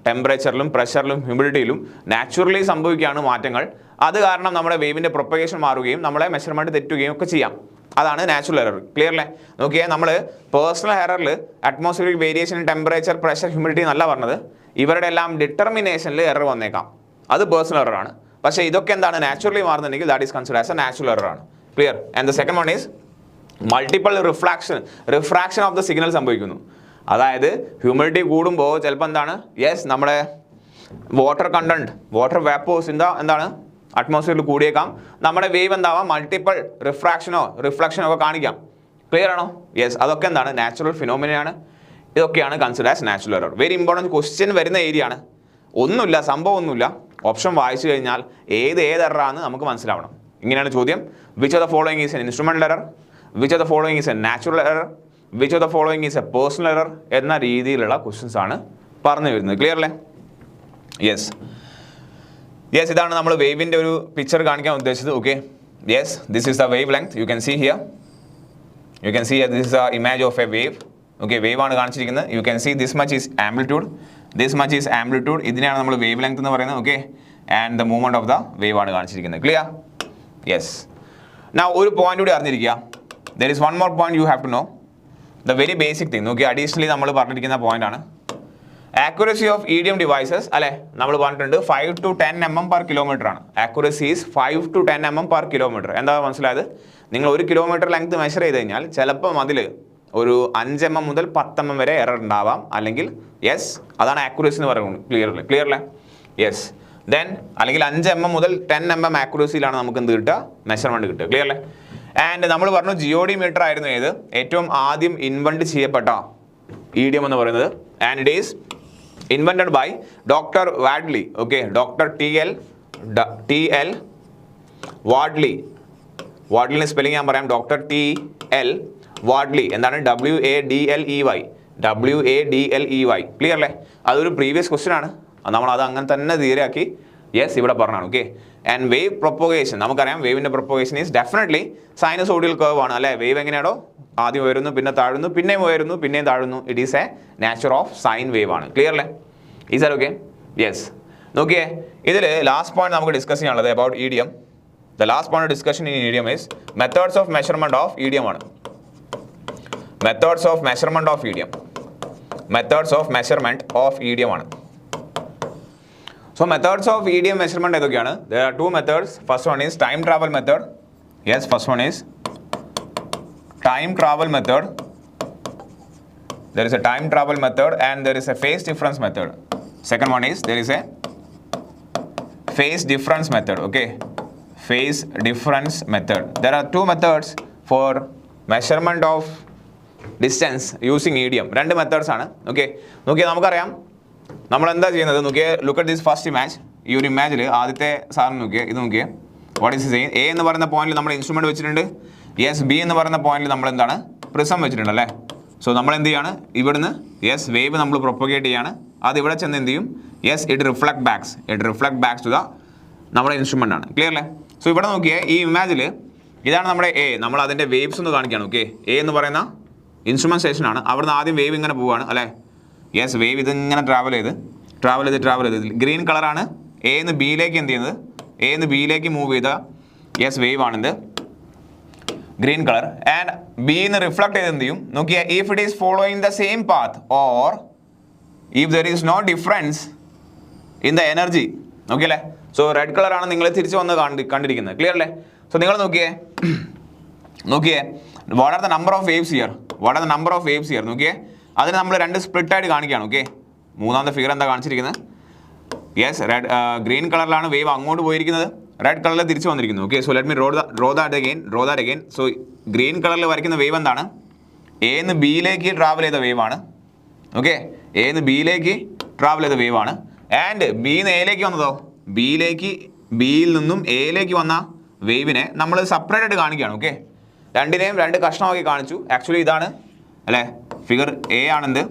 ടെമ്പറേച്ചറിലും പ്രഷറിലും ഹ്യൂമിഡിറ്റിയിലും നാച്ചുറലി സംഭവിക്കുകയാണ് മാറ്റങ്ങൾ. അത് കാരണം നമ്മുടെ വേവിൻ്റെ പ്രൊപ്പഗേഷൻ മാറുകയും നമ്മളെ മെഷർമെൻറ്റ് തെറ്റുകയും ഒക്കെ ചെയ്യാം. അതാണ് നാച്ചുറൽ എറർ. ക്ലിയർ അല്ലേ? നോക്കിയേ, നമ്മൾ പേഴ്സണൽ എററിൽ atmospheric variation in temperature, pressure, humidity എന്നല്ല പറഞ്ഞത്. ഇവരുടെ എല്ലാം ഡിറ്റർമിനേഷനിൽ എറർ വന്നേക്കാം. അത് പേഴ്സണൽ എററാണ്. പക്ഷേ ഇതൊക്കെ എന്താണ്? നാച്ചുറലി മാറുന്നുണ്ടെങ്കിൽ that is considered as a natural എററാണ്. Clear? And the second one is multiple refraction of the signal സംഭവിക്കുന്നു. അതായത് ഹ്യൂമിഡിറ്റി കൂടുമ്പോൾ ചിലപ്പോൾ എന്താണ്? യെസ്, നമ്മുടെ വാട്ടർ വേപ്പേഴ്സ് എന്താണ് അറ്റ്മോസ്ഫിയറിൽ കൂടിയേക്കാം. നമ്മുടെ വേവ് എന്താവാം? മൾട്ടിപ്പിൾ റിഫ്രാക്ഷനോ ഒക്കെ കാണിക്കാം. ക്ലിയർ ആണോ? യെസ്, അതൊക്കെ എന്താണ്? നാച്ചുറൽ ഫിനോമിനയാണ്. ഇതൊക്കെയാണ് consider as natural error. Very important question വരുന്ന ഏരിയ ആണ്. സംഭവം ഒന്നുമില്ല. ഓപ്ഷൻ വായിച്ചു കഴിഞ്ഞാൽ ഏത് എററാണെന്ന് നമുക്ക് മനസ്സിലാവണം. ഇങ്ങനെയാണ് ചോദ്യം. Which of the following is N instrumental error, which of the following is A natural error, which of the following is A personal error എന്ന രീതിയിലുള്ള ക്വസ്റ്റ്യൻസ് ആണ് പറഞ്ഞു വരുന്നത്. ക്ലിയർ അല്ലേ? യെസ്, ഇതാണ് നമ്മൾ വേവിൻ്റെ ഒരു പിക്ചർ കാണിക്കാൻ ഉദ്ദേശിച്ചത്. Okay, yes, this is the wavelength. You can see here this is the image of a wave. Okay, wave ആണ് കാണിച്ചിരിക്കുന്നത്. You can see this much is amplitude. ഇതിനെയാണ് നമ്മൾ വേവ് ലെങ്ത് എന്ന് പറയുന്നത്. Okay, and the movement of the wave ആണ് കാണിച്ചിരിക്കുന്നത്. Clear? Yes. Now ഒരു point കൂടി അറിഞ്ഞിരിക്കുക. There is one more point you have to know. The very basic thing. നോക്കി, അഡീഷണലി നമ്മൾ പറഞ്ഞിരിക്കുന്ന പോയിന്റ് ആണ്. ആക്യുറസി ഓഫ് EDM ഡിവൈസസ് അല്ലെ നമ്മൾ പറഞ്ഞിട്ടുണ്ട് 5 to 10 mm per kilometer ആണ്. Accuracy is 5 to 10 mm per kilometer. എന്താ മനസ്സിലായത്? നിങ്ങൾ 1 കിലോമീറ്റർ ലെങ്ത് മെഷർ ചെയ്ത് കഴിഞ്ഞാൽ ചിലപ്പം അതിൽ ഒരു 5 mm മുതൽ 10 mm വരെ എറർ ഉണ്ടാവാം. അല്ലെങ്കിൽ യെസ്, അതാണ് ആക്യുറസി എന്ന് പറയുന്നത്. ക്ലിയർല്ലേ? യെസ്. ദെൻ അല്ലെങ്കിൽ 5 mm മുതൽ 10 mm ആക്യുറസിയിലാണ് നമുക്ക് എന്ത് കിട്ടുക? മെഷർമെൻറ്റ് കിട്ടുക. ക്ലിയർല്ലേ? ആൻഡ് നമ്മൾ പറഞ്ഞു ജിയോഡി മീറ്റർ ആയിരുന്നു ഏത് ഏറ്റവും ആദ്യം ഇൻവെന്റ് ചെയ്യപ്പെട്ട EDM എന്ന് പറയുന്നത്. And it is invented by doctor Wadley. Okay, doctor TL Wadley. വാഡ്ലിന് സ്പെല്ലിംഗ് ഞാൻ പറയാം. Doctor TL Wadley. എന്താണ്? WADLEY. ക്ലിയർ അല്ലേ? അതൊരു പ്രീവിയസ് ക്വസ്റ്റ്യൻ ആണ്. നമ്മൾ അത് അങ്ങനെ തന്നെ തീരെയാക്കി യെസ് ഇവിടെ പറഞ്ഞാണ്. ഓക്കെ. ആൻഡ് വേവ് പ്രൊപ്പഗേഷൻ നമുക്കറിയാം. വേവിൻ്റെ പ്രൊപ്പഗേഷൻ ഈസ് ഡെഫിനറ്റ്ലി സൈനസോഡിയൽ കർവ് ആണ് അല്ലേ? വേവ് എങ്ങനെയാണോ? ആദ്യം ഉയരുന്നു, പിന്നെ താഴുന്നു, പിന്നെയും ഉയരുന്നു, പിന്നെയും താഴുന്നു. It is a nature of sine wave ആണ്. ക്ലിയർ അല്ലേ? Is are okay? യെസ്. നോക്കിയേ, ഇതിൽ ലാസ്റ്റ് പോയിന്റ് നമുക്ക് ഡിസ്കസ് ചെയ്യാനുള്ളത് about EDM. The last point discussion in EDM is methods of measurement of EDM ആണ്. Methods of measurement of EDM. Methods of measurement of EDM ആണ്. So methods of EDM measurement ഏതൊക്കെയാണ്? There are two methods. First one is time travel method. Yes, first one is time travel method. There is a time travel method and there is a phase difference method. Second one is there is a phase difference method. Okay, phase difference method. There are two methods for measurement of distance using EDM. രണ്ട് methods ആണ്. Okay, നോക്കിയാൽ നമുക്കറിയാം നമ്മൾ എന്താ ചെയ്യുന്നത്. നോക്കിയേ, look at this first image. ഈ ഒരു ഇമേജിൽ ആദ്യത്തെ സാധനം നോക്കിയേ, ഇത് നോക്കിയേ. What is same? A എന്ന് പറയുന്ന പോയിന്റിൽ നമ്മൾ ഇൻസ്ട്രുമെന്റ് വെച്ചിട്ടുണ്ട്. യെസ്. B എന്ന് പറയുന്ന പോയിന്റിൽ നമ്മൾ എന്താണ്? പ്രിസം വെച്ചിട്ടുണ്ട് അല്ലേ? സോ നമ്മൾ എന്ത് ചെയ്യാണ്? ഇവിടുന്ന് യെസ് വേവ് നമ്മൾ പ്രൊപ്പഗേറ്റ് ചെയ്യാണ്. അത് ഇവിടെ ചെന്ന് എന്ത് ചെയ്യും? Yes, it reflect backs to the നമ്മുടെ ഇൻസ്ട്രുമെന്റ് ആണ്. ക്ലിയർ അല്ലേ? സോ ഇവിടെ നോക്കിയേ, ഈ ഇമേജിൽ ഇതാണ് നമ്മുടെ A. നമ്മൾ അതിൻ്റെ വേവ്സ് ഒന്ന് കാണിക്കുകയാണ്. ഓക്കെ, A എന്ന് പറയുന്ന ഇൻസ്ട്രുമെന്റ് സ്റ്റേഷനാണ്. അവിടുന്ന് ആദ്യം വേവ് ഇങ്ങനെ പോവുകയാണ് അല്ലേ? യെസ്, വേവ് ഇതിങ്ങനെ ട്രാവൽ ചെയ്ത് ഗ്രീൻ കളറാണ്. A എന്ന് ബിയിലേക്ക് എന്ത് ചെയ്യുന്നത്? A എന്ന് ബിയിലേക്ക് മൂവ് ചെയ്ത യെസ് വേവ് ആണിത്, ഗ്രീൻ കളർ. ആൻഡ് B എന്ന് റിഫ്ലക്ട് ചെയ്ത് എന്ത് ചെയ്യും? നോക്കിയാൽ if it is following the same path or if there is no difference in the energy. Okay അല്ലേ? സോ റെഡ് കളറാണ് നിങ്ങൾ തിരിച്ച് വന്ന് കണ്ടിരിക്കുന്നത്. ക്ലിയർ അല്ലേ? സോ നിങ്ങൾ നോക്കിയേ what are the number of waves here? നോക്കിയേ, അതിന് നമ്മൾ രണ്ട് സ്പ്ലിറ്റ് ആയിട്ട് കാണിക്കുകയാണ്. ഓക്കെ, മൂന്നാമത്തെ ഫിഗർ എന്താ കാണിച്ചിരിക്കുന്നത്? യെസ്, റെഡ് ഗ്രീൻ കളറിലാണ് വേവ് അങ്ങോട്ട് പോയിരിക്കുന്നത്, റെഡ് കളറിൽ തിരിച്ചു വന്നിരിക്കുന്നു. Okay, so let me draw that again. So green കളറിൽ വരയ്ക്കുന്ന വേവ് എന്താണ്? A എന്ന് ബിയിലേക്ക് ട്രാവൽ ചെയ്ത വേവ് ആണ്. ഓക്കെ, A എന്ന് ബിയിലേക്ക് ട്രാവൽ ചെയ്ത വേവ് ആണ്. ആൻഡ് B എന്ന് എയിലേക്ക് വന്നതോ? ബിയിൽ നിന്നും എയിലേക്ക് വന്ന വേവിനെ നമ്മൾ സെപ്പറേറ്റ് ആയിട്ട് കാണിക്കുകയാണ്. ഓക്കെ, രണ്ടിനെയും രണ്ട് കഷ്ണമാക്കി കാണിച്ചു. ആക്ച്വലി ഇതാണ് അല്ലേ ഫിഗർ A ആണെന്ത്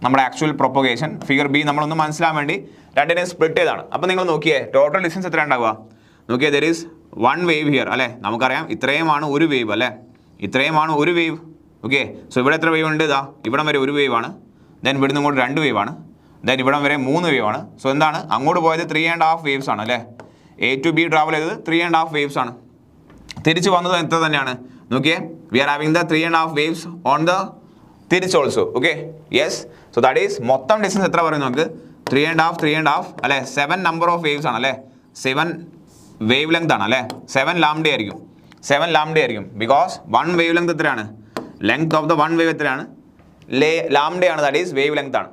നമ്മുടെ ആക്ച്വൽ പ്രൊപ്പഗേഷൻ. ഫിഗർ B നമ്മളൊന്ന് മനസ്സിലാൻ വേണ്ടി രണ്ടിനെയും സ്പ്ലിറ്റ് ചെയ്താണ്. അപ്പോൾ നിങ്ങൾ നോക്കിയേ, ടോട്ടൽ ഡിസ്റ്റൻസ് എത്ര ഉണ്ടാവുക? നോക്കിയേ, there is one wave here അല്ലേ? നമുക്കറിയാം ഇത്രയുമാണ് ഒരു വേവ് അല്ലേ? ഇത്രയുമാണ് ഒരു വേവ്. ഓക്കെ, സോ ഇവിടെ എത്ര വേവ് ഉണ്ട്? ഇതാ ഇവിടം വരെ ഒരു വേവ് ആണ്. ദെൻ ഇവിടുന്ന് ഇങ്ങോട്ട് രണ്ട് വേവ് ആണ്. ദെൻ ഇവിടം വരെ 3 വേവ് ആണ്. സോ എന്താണ്? അങ്ങോട്ട് പോയത് 3.5 വേവ്സ് ആണ് അല്ലേ? A to B ട്രാവൽ ചെയ്തത് 3.5 വേവ്സ് ആണ്. തിരിച്ച് വന്നത് എത്ര തന്നെയാണ്? നോക്കിയേ, we are having the 3.5 waves on the തിരിച്ച് also. Okay, yes. So that is മൊത്തം ഡിസ്റ്റൻസ് എത്ര പറയും നമുക്ക്? 3.5 അല്ലേ? 7 നമ്പർ ഓഫ് വേവ്സ് ആണ് അല്ലേ? 7 വേവ് ലെങ്ത് ആണ് അല്ലേ? 7 ലാംഡ ആയിരിക്കും. ബിക്കോസ് 1 വേവ് ലെങ്ത് എത്രയാണ്? ലെങ്ത് ഓഫ് ദ 1 വേവ് എത്രയാണ്? ലാംഡയാണ്. ദാറ്റ് ഈസ് വേവ് ലെങ്ത് ആണ്.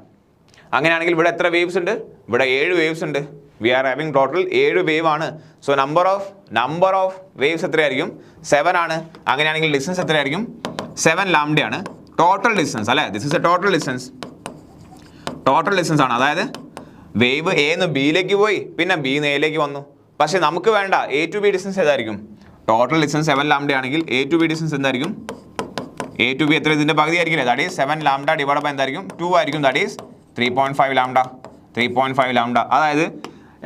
അങ്ങനെയാണെങ്കിൽ ഇവിടെ എത്ര വേവ്സ് ഉണ്ട്? ഇവിടെ 7 വേവ്സ് ഉണ്ട്. We are having total 7 wave ആണ്. സോ നമ്പർ ഓഫ് വേവ്സ് എത്രയായിരിക്കും? 7 ആണ്. അങ്ങനെയാണെങ്കിൽ ഡിസ്റ്റൻസ് എത്രയായിരിക്കും? 7 ലാംഡയാണ് ടോട്ടൽ ഡിസ്റ്റൻസ് അല്ലേ? This is a total distance ആണ്. അതായത് വേവ് A എന്ന് ബിയിലേക്ക് പോയി, പിന്നെ B എന്ന് എയിലേക്ക് വന്നു. പക്ഷേ നമുക്ക് വേണ്ട A to B ഡിസ്റ്റൻസ് ഏതായിരിക്കും? ടോട്ടൽ ഡിസ്റ്റൻസ് 7 ലാംഡ ആണെങ്കിൽ A to B ഡിസ്റ്റൻസ് എന്തായിരിക്കും? A to B എത്ര? ഇതിൻ്റെ പകുതി ആയിരിക്കില്ലേ? That is 7 lambda divide by എന്തായിരിക്കും? 2 ആയിരിക്കും. That is 3.5 lambda. അതായത്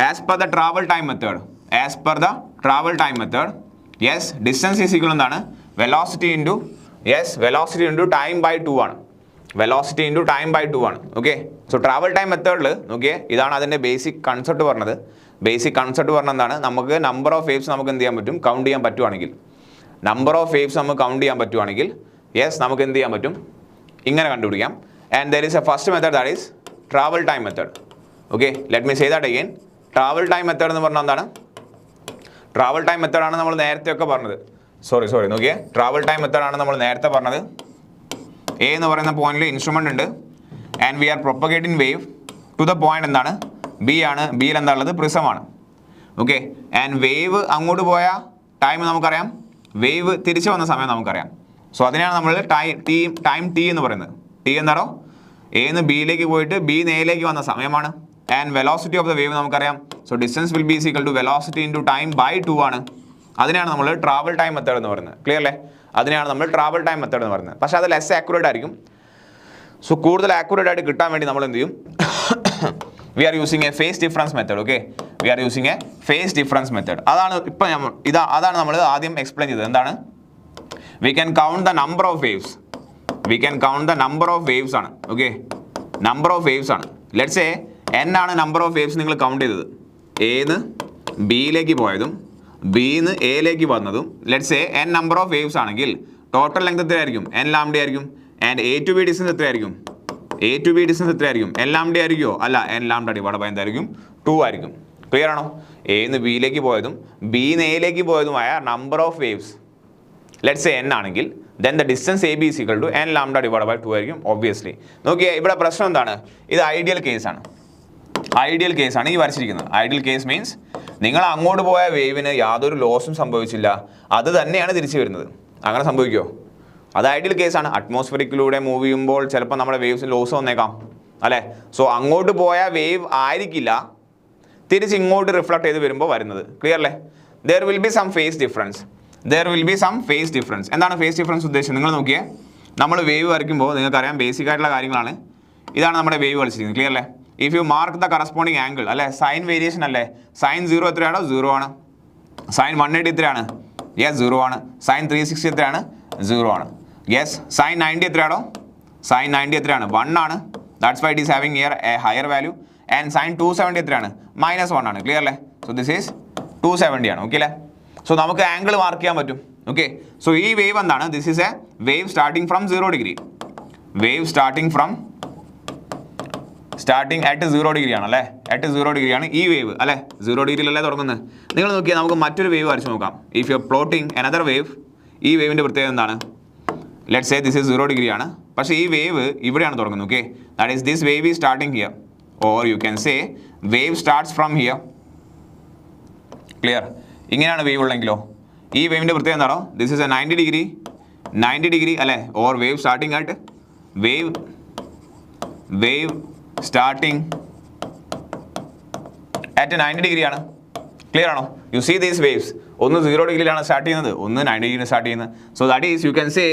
as per the travel time method yes distance is equal എന്താണ്? വെലോസിറ്റി ഇൻറ്റു ടൈം ബൈ 2 ആണ്. ഓക്കെ, സോ ട്രാവൽ ടൈം മെത്തേഡിൽ നോക്കിയേ, ഇതാണ് അതിൻ്റെ ബേസിക് കൺസെപ്റ്റ് പറഞ്ഞത്. എന്താണ്? നമുക്ക് നമ്പർ ഓഫ് വേവ്സ് നമുക്ക് എന്ത് ചെയ്യാൻ പറ്റും? കൗണ്ട് ചെയ്യാൻ പറ്റുവാണെങ്കിൽ യെസ് നമുക്ക് എന്ത് ചെയ്യാൻ പറ്റും? ഇങ്ങനെ കണ്ടുപിടിക്കാം. And there is A first method that is travel time method. Okay, let me say that again. Travel time method എന്ന് പറഞ്ഞാൽ എന്താണ്? ട്രാവൽ ടൈം മെത്തേഡാണ് നമ്മൾ നേരത്തെ ഒക്കെ പറഞ്ഞത്. സോറി നോക്കിയേ, ട്രാവൽ ടൈം മെത്തേഡാണ് നമ്മൾ നേരത്തെ പറഞ്ഞത്. എ എന്ന് പറയുന്ന പോയിന്റിൽ ഇൻസ്ട്രുമെന്റ് ഉണ്ട് and we are propagating wave to the point എന്താണ്? ബി ആണ്. ബിയിൽ എന്താ ഉള്ളത്? പ്രിസമാണ്. ഓക്കെ, ആൻഡ് വേവ് അങ്ങോട്ട് പോയ ടൈം നമുക്കറിയാം, വേവ് തിരിച്ചു വന്ന സമയം നമുക്കറിയാം. സോ അതിനാണ് നമ്മൾ ടൈം ടി എന്ന് പറയുന്നത്. ടി എന്താണോ? എന്ന് ബിയിലേക്ക് പോയിട്ട് ബി എയിലേക്ക് വന്ന സമയമാണ്. And velocity of the wave നമുക്കറിയാം. So distance will be equal to velocity into time by 2 ആണ്. അതിനാണ് നമ്മൾ ട്രാവൽ ടൈം മെത്തേഡ് എന്ന് പറയുന്നത്. ക്ലിയർ അല്ലേ? അതിനാണ് നമ്മൾ ട്രാവൽ ടൈം മെത്തേഡ് എന്ന് പറയുന്നത്. പക്ഷേ അത് ലെസ് ആക്യുറേറ്റ് ആയിരിക്കും. സോ കൂടുതൽ ആക്യുറേറ്റ് ആയിട്ട് കിട്ടാൻ വേണ്ടി നമ്മൾ എന്ത് ചെയ്യും? We are using a phase difference method. Okay, we are using a phase difference method. അതാണ് ഇപ്പം അതാണ് നമ്മൾ ആദ്യം എക്സ്പ്ലെയിൻ ചെയ്തത്. എന്താണ്? We can count the number of waves. We can count the number of waves ആണ്. ഓക്കെ, നമ്പർ ഓഫ് വേവ്സ് ആണ്. Let's say n ആണ് നമ്പർ ഓഫ് വേവ്സ് നിങ്ങൾ കൗണ്ട് ചെയ്തത്. എന്ന് ബിയിലേക്ക് പോയതും ബിന്ന് എയിലേക്ക് വന്നതും let's say n number of waves ആണെങ്കിൽ ടോട്ടൽ ലെങ്ത് എത്രയായിരിക്കും? n ലാംഡ ആയിരിക്കും. And A to B distance എത്രയായിരിക്കും? എ ടു ബി ഡിസ്റ്റൻസ് എത്രയായിരിക്കും? n ലാംഡ ആയിരിക്കുമോ? അല്ല, n ലാംഡ ഡിവൈഡ് ബൈ എന്തായിരിക്കും? 2 ആയിരിക്കും. ക്ലിയർ ആണോ? എന്ന് ബിയിലേക്ക് പോയതും ബിന്ന് എയിലേക്ക് പോയതുമായ number of waves let's say n ആണെങ്കിൽ then the distance AB is equal to n lambda divided by 2 ആയിരിക്കും obviously. നോക്കിയേ, ഇവിടെ പ്രശ്നം എന്താണ്? ഇത് ഐഡിയൽ കേസാണ്. ഐഡിയൽ കേസാണ് ഈ വരച്ചിരിക്കുന്നത്. ഐഡിയൽ കേസ് മീൻസ് നിങ്ങൾ അങ്ങോട്ട് പോയ വേവിന് യാതൊരു ലോസും സംഭവിച്ചില്ല, അത് തന്നെയാണ് തിരിച്ചു വരുന്നത്. അങ്ങനെ സംഭവിക്കുമോ? അത് ഐഡിയൽ കേസാണ്. അറ്റ്മോസ്ഫിയറിക്കിലൂടെ മൂവ് ചെയ്യുമ്പോൾ ചിലപ്പോൾ നമ്മുടെ വേവ്സിന് ലോസ് വന്നേക്കാം അല്ലേ? സോ അങ്ങോട്ട് പോയ വേവ് ആയിരിക്കില്ല തിരിച്ച് ഇങ്ങോട്ട് റിഫ്ലക്ട് ചെയ്ത് വരുമ്പോൾ വരുന്നത്. ക്ലിയർ അല്ലേ? there will be some phase difference. There will be some phase difference. എന്താണ് ഫേസ് ഡിഫറൻസ് ഉദ്ദേശിച്ചത്? നിങ്ങൾ നോക്കിയേ, നമ്മൾ വേവ് വരയ്ക്കുമ്പോൾ നിങ്ങൾക്കറിയാം ബേസിക് ആയിട്ടുള്ള കാര്യങ്ങളാണ്. ഇതാണ് നമ്മുടെ വേവ് കളിച്ചിരിക്കുന്നത്. ക്ലിയർ അല്ലേ? If U mark the corresponding angle അല്ലേ, സൈൻ വേരിയേഷൻ അല്ലേ? സൈൻ 0 എത്രയാണോ? 0 ആണ്. സൈൻ 180 എത്രയാണ്? യെസ് 0 ആണ്. സൈൻ 360 എത്രയാണ്? 0 ആണ്. യെസ് സൈൻ 90 എത്രയാണോ? സൈൻ 90 എത്രയാണ്? 1 ആണ്. That's why it is having here a higher value. And sine 270 എത്രയാണ്? -1 ആണ്. ക്ലിയർ അല്ലേ? സോ ദിസ് ഈസ് 270 ആണ്. ഓക്കെ അല്ലേ? സോ നമുക്ക് ആംഗിൾ മാർക്ക് ചെയ്യാൻ പറ്റും. ഓക്കെ, സോ ഈ വേവ് എന്താണ്? This is a wave starting from 0 degree. Wave starting at 0 degree ആണ് അല്ലേ? അറ്റ് 0 ഡിഗ്രി ആണ് ഈ വേവ് അല്ലേ? 0 ഡിഗ്രിയിലല്ലേ തുടങ്ങുന്നത്? നിങ്ങൾ നോക്കിയാൽ നമുക്ക് മറ്റൊരു വേവ് വരച്ച് നോക്കാം. If you are plotting another wave, ഈ വേവിൻ്റെ പ്രത്യേകത എന്താണ്? Let's say this is 0 degree ആണ്, പക്ഷേ ഈ വേവ് ഇവിടെയാണ് തുടങ്ങുന്നത്. Okay, that is this wave is starting here, or you can say wave starts from here. Clear? ഇങ്ങനെയാണ് വേവ് ഉള്ളെങ്കിലോ ഈ വേവിൻ്റെ പ്രത്യേകത എന്താണോ? ദിസ് ഈസ് എ 90 ഡിഗ്രി അല്ലേ? Or wave starting at wave starting at 90 degree ആണ്. ക്ലിയർ ആണോ? You see these waves, ഒന്ന് 0 ഡിഗ്രിയിലാണ് സ്റ്റാർട്ട് ചെയ്യുന്നത്, ഒന്ന് 90 ഡിഗ്രിയിൽ സ്റ്റാർട്ട് ചെയ്യുന്നത്. So that is U can say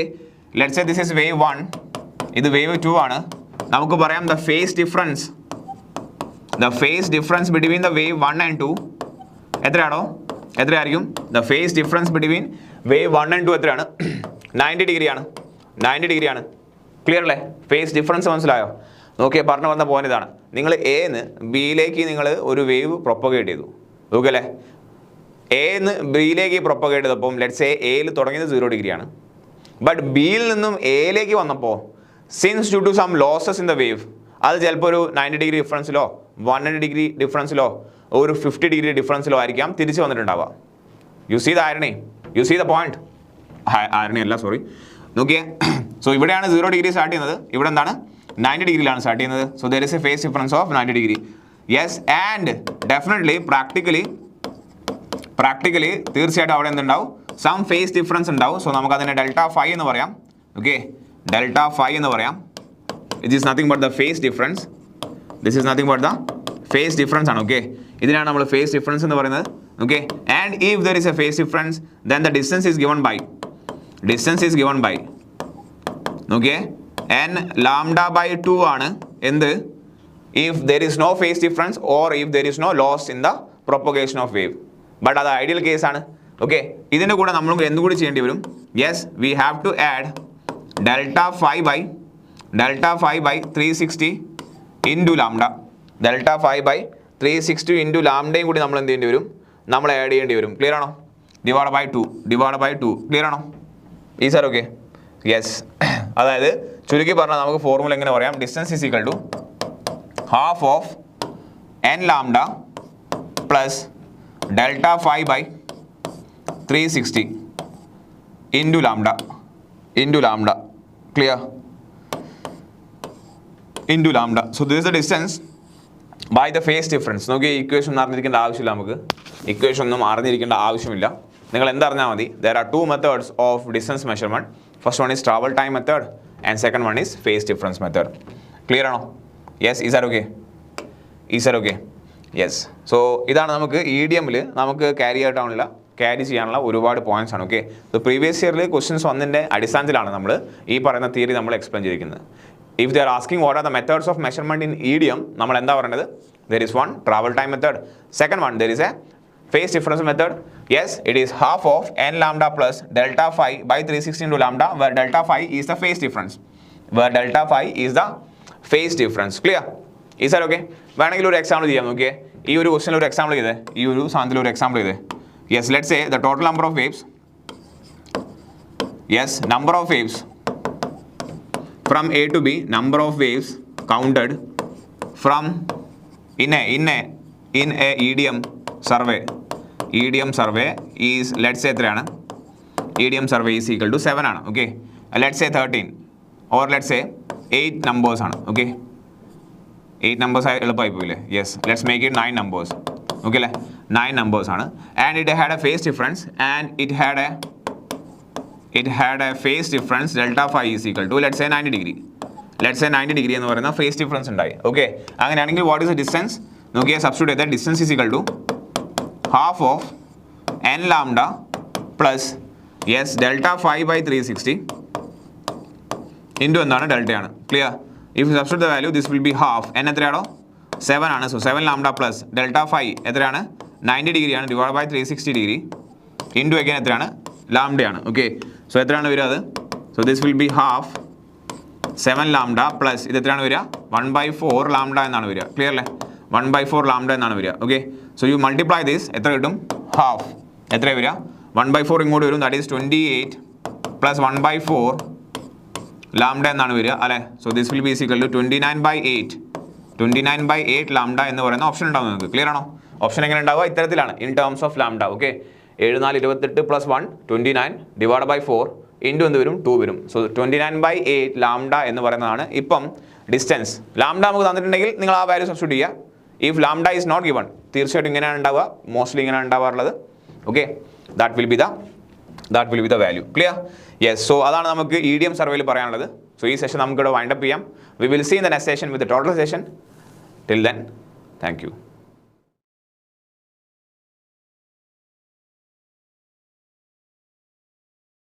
let's say this is wave 1, ഇത് വേവ് 2 ആണ്. നമുക്ക് പറയാം the phase difference between the wave 1 and 2 എത്രയായിരിക്കും? The phase difference between wave 1 and 2 എത്രയാണ്? 90 ഡിഗ്രിയാണ്. ക്ലിയർ അല്ലേ? ഫേസ് ഡിഫറൻസ് മനസ്സിലായോ? നോക്കിയേ, പറഞ്ഞു വന്ന പോയിന്റ് ഇതാണ്. നിങ്ങൾ എന്ന് ബിയിലേക്ക് നിങ്ങൾ ഒരു വേവ് പ്രൊപ്പഗേറ്റ് ചെയ്തു. ഓക്കെ അല്ലേ? എന്ന് ബിയിലേക്ക് പ്രൊപ്പഗേറ്റ് ചെയ്തപ്പം ലെറ്റ്സ് സേ എയിൽ തുടങ്ങിയത് 0 ഡിഗ്രിയാണ്. ബട്ട് ബിയിൽ നിന്നും എയിലേക്ക് വന്നപ്പോൾ since due to some losses in the wave, അത് ചിലപ്പോൾ ഒരു 90 ഡിഗ്രി ഡിഫറൻസിലോ 100 ഡിഗ്രി ഡിഫറൻസിലോ ഒരു 50 ഡിഗ്രി ഡിഫറൻസിലോ ആയിരിക്കാം തിരിച്ച് വന്നിട്ടുണ്ടാവുക. You see the irony, you see the point. Irony അല്ല, സോറി. നോക്കിയേ, സോ ഇവിടെയാണ് 0 ഡിഗ്രി സ്റ്റാർട്ട് ചെയ്യുന്നത്, ഇവിടെ എന്താണ് 90 ഡിഗ്രിയിലാണ് സ്റ്റാർട്ട് ചെയ്യുന്നത്. So there is a phase difference of 90 degree. Yes, and definitely practically തീർച്ചയായിട്ടും അവിടെ എന്തുണ്ടാവും? സം ഫേസ് ഡിഫറൻസ് ഉണ്ടാവും. സോ നമുക്ക് അതിനെ Δ5 എന്ന് പറയാം. ഓക്കെ, Δ5 എന്ന് പറയാം. It is nothing but the phase difference. This is nothing but the phase difference ആണ്. ഓക്കെ, ഇതിനാണ് നമ്മൾ ഫേസ് ഡിഫറൻസ് എന്ന് പറയുന്നത്. Okay, and if there is a phase difference then the distance is given by നോക്കിയേ n lambda by 2 ആണ് എന്ത്? if there is no phase difference or if there is no loss in the propagation of wave. But അത് ideal കേസാണ്. Okay, ഇതിൻ്റെ കൂടെ നമ്മൾ എന്തുകൂടി ചെയ്യേണ്ടി വരും? Yes, we have to add Δ5 by 360 into lambda. Δ5 by 360 into ലാംഡയും കൂടി നമ്മൾ എന്ത് ചെയ്യേണ്ടി വരും? നമ്മൾ ആഡ് ചെയ്യേണ്ടി വരും. ക്ലിയർ ആണോ? Divide by 2. ക്ലിയർ ആണോ? ഈ സാർ ഓക്കെ? യെസ്, അതായത് ചുരുക്കി പറഞ്ഞാൽ നമുക്ക് ഫോർമുല എങ്ങനെ പറയാം? Distance is equal to half of n lambda plus delta phi by 360 into lambda. Clear? Into lambda. So this is the distance by the phase difference. നോക്കി equation ഒന്നും അറിഞ്ഞിരിക്കേണ്ട ആവശ്യമില്ല, നമുക്ക് ഇക്വേഷൻ ഒന്നും അറിഞ്ഞിരിക്കേണ്ട ആവശ്യമില്ല. നിങ്ങൾ എന്തറിഞ്ഞാൽ മതി, there are two methods of distance measurement. First one is travel time method and second one is phase difference method. Clear ആണോ? Yes, is that okay? Yes. So ഇതാണ് നമുക്ക് EDM-ൽ നമുക്ക് ക്യാരി ചെയ്യാനുള്ള ഒരുപാട് പോയിന്റ്സ് ആണ്. ഓക്കെ, സോ പ്രീവിയസ് ഇയറിൽ questions വന്നതിൻ്റെ അടിസ്ഥാനത്തിലാണ് നമ്മൾ ഈ പറയുന്ന തിയറി നമ്മൾ എക്സ്പ്ലെയിൻ ചെയ്തിരിക്കുന്നത്. If they are asking what are the methods of measurement in EDM, നമ്മൾ എന്താ പറയുന്നത്? There is one travel time method, second one there is A phase difference method. Yes, it is half of n lambda plus delta phi by 360 into lambda, where delta phi is the phase difference. Clear? Is that okay? വേണമെങ്കിൽ ഒരു example ചെയ്യാം. നോക്കിയേ, ഈ ഒരു ക്വസ്റ്റ്യനിൽ ഒരു example ചെയ്തേ, ഈ ഒരു സാധനത്തിൽ ഒരു എക്സാമ്പിൾ ചെയ്തേ. Yes, let's say the total number of waves. Yes, number of waves from A to B, number of waves counted from in a EDM survey is, let's say എത്രയാണ്? EDM survey is equal to 7 ആണ്. Okay, let's say 13 or let's say 8 numbers ആണ്. Okay, 8 numbers എളുപ്പമായി പോയില്ലേ? Yes, let's make it 9 numbers. Okay അല്ലേ? 9 numbers ആണ്. And it had a phase difference and it had a phase difference delta phi is equal to, let's say 90 degree. Let's say 90 degree എന്ന് പറയുന്ന phase difference ഉണ്ടായി. Okay, അങ്ങനെയാണെങ്കിൽ what is the distance? നോക്കിയാൽ substitute ചെയ്താൽ distance is equal to half of n lambda plus delta phi by 360 into എന്താണ്? ഡെൽറ്റയാണ്. Clear? If you substitute the value, this will be half. n എത്രയാണോ? 7 ആണ്. So 7 lambda plus delta phi എത്രയാണ്? 90 degree ആണ്, divided by 360 degree into again എത്രയാണ്? ലാംഡയാണ്. Okay, so എത്രയാണ് വരിക അത്? So this will B half 7 lambda plus ഇത് എത്രയാണ് വരിക? 1/4 lambda എന്നാണ് വരിക. ക്ലിയർ അല്ലേ? 1/4 lambda എന്നാണ് വരിക. Okay, so U multiply this, എത്ര കിട്ടും? ഹാഫ് എത്ര വരിക? 1/4 ഇങ്ങോട്ട് വരും, ദാറ്റ് ഈസ് 28 പ്ലസ് 1/4 lambda എന്നാണ് വരിക അല്ലേ? So this will be equal to 29/8 lambda എന്ന് പറയുന്ന ഓപ്ഷൻ ഉണ്ടാവും നിങ്ങൾക്ക്. ക്ലിയർ ആണോ? ഓപ്ഷൻ എങ്ങനെ ഉണ്ടാവുക? ഇത്തരത്തിലാണ്, in terms of lambda. Okay, 7×4 = 28 plus 1 29 divide by 4 into എന്ത് വരും? 2 വരും. സോ 29/8 ലാംഡ എന്ന് പറയുന്നതാണ് ഇപ്പം ഡിസ്റ്റൻസ്. ലാംഡ നമുക്ക് തന്നിട്ടുണ്ടെങ്കിൽ നിങ്ങൾ ആ വാല്യൂ സബ്സ്റ്റിറ്റ്യൂട്ട് ചെയ്യുക. If lambda is not given, തീർച്ചയായിട്ടും ഇങ്ങനെയാണ് ഉണ്ടാവുക, മോസ്റ്റ്ലി ഇങ്ങനെയാണ് ഉണ്ടാവാറുള്ളത്. Okay, that will be the value. Clear? Yes. So അതാണ് നമുക്ക് EDM സർവേയിൽ പറയാനുള്ളത്. സോ ഈ സെഷൻ നമുക്കിവിടെ വൈൻഡപ്പ് ചെയ്യാം. We will see in the next session with total session. Till then, thank U.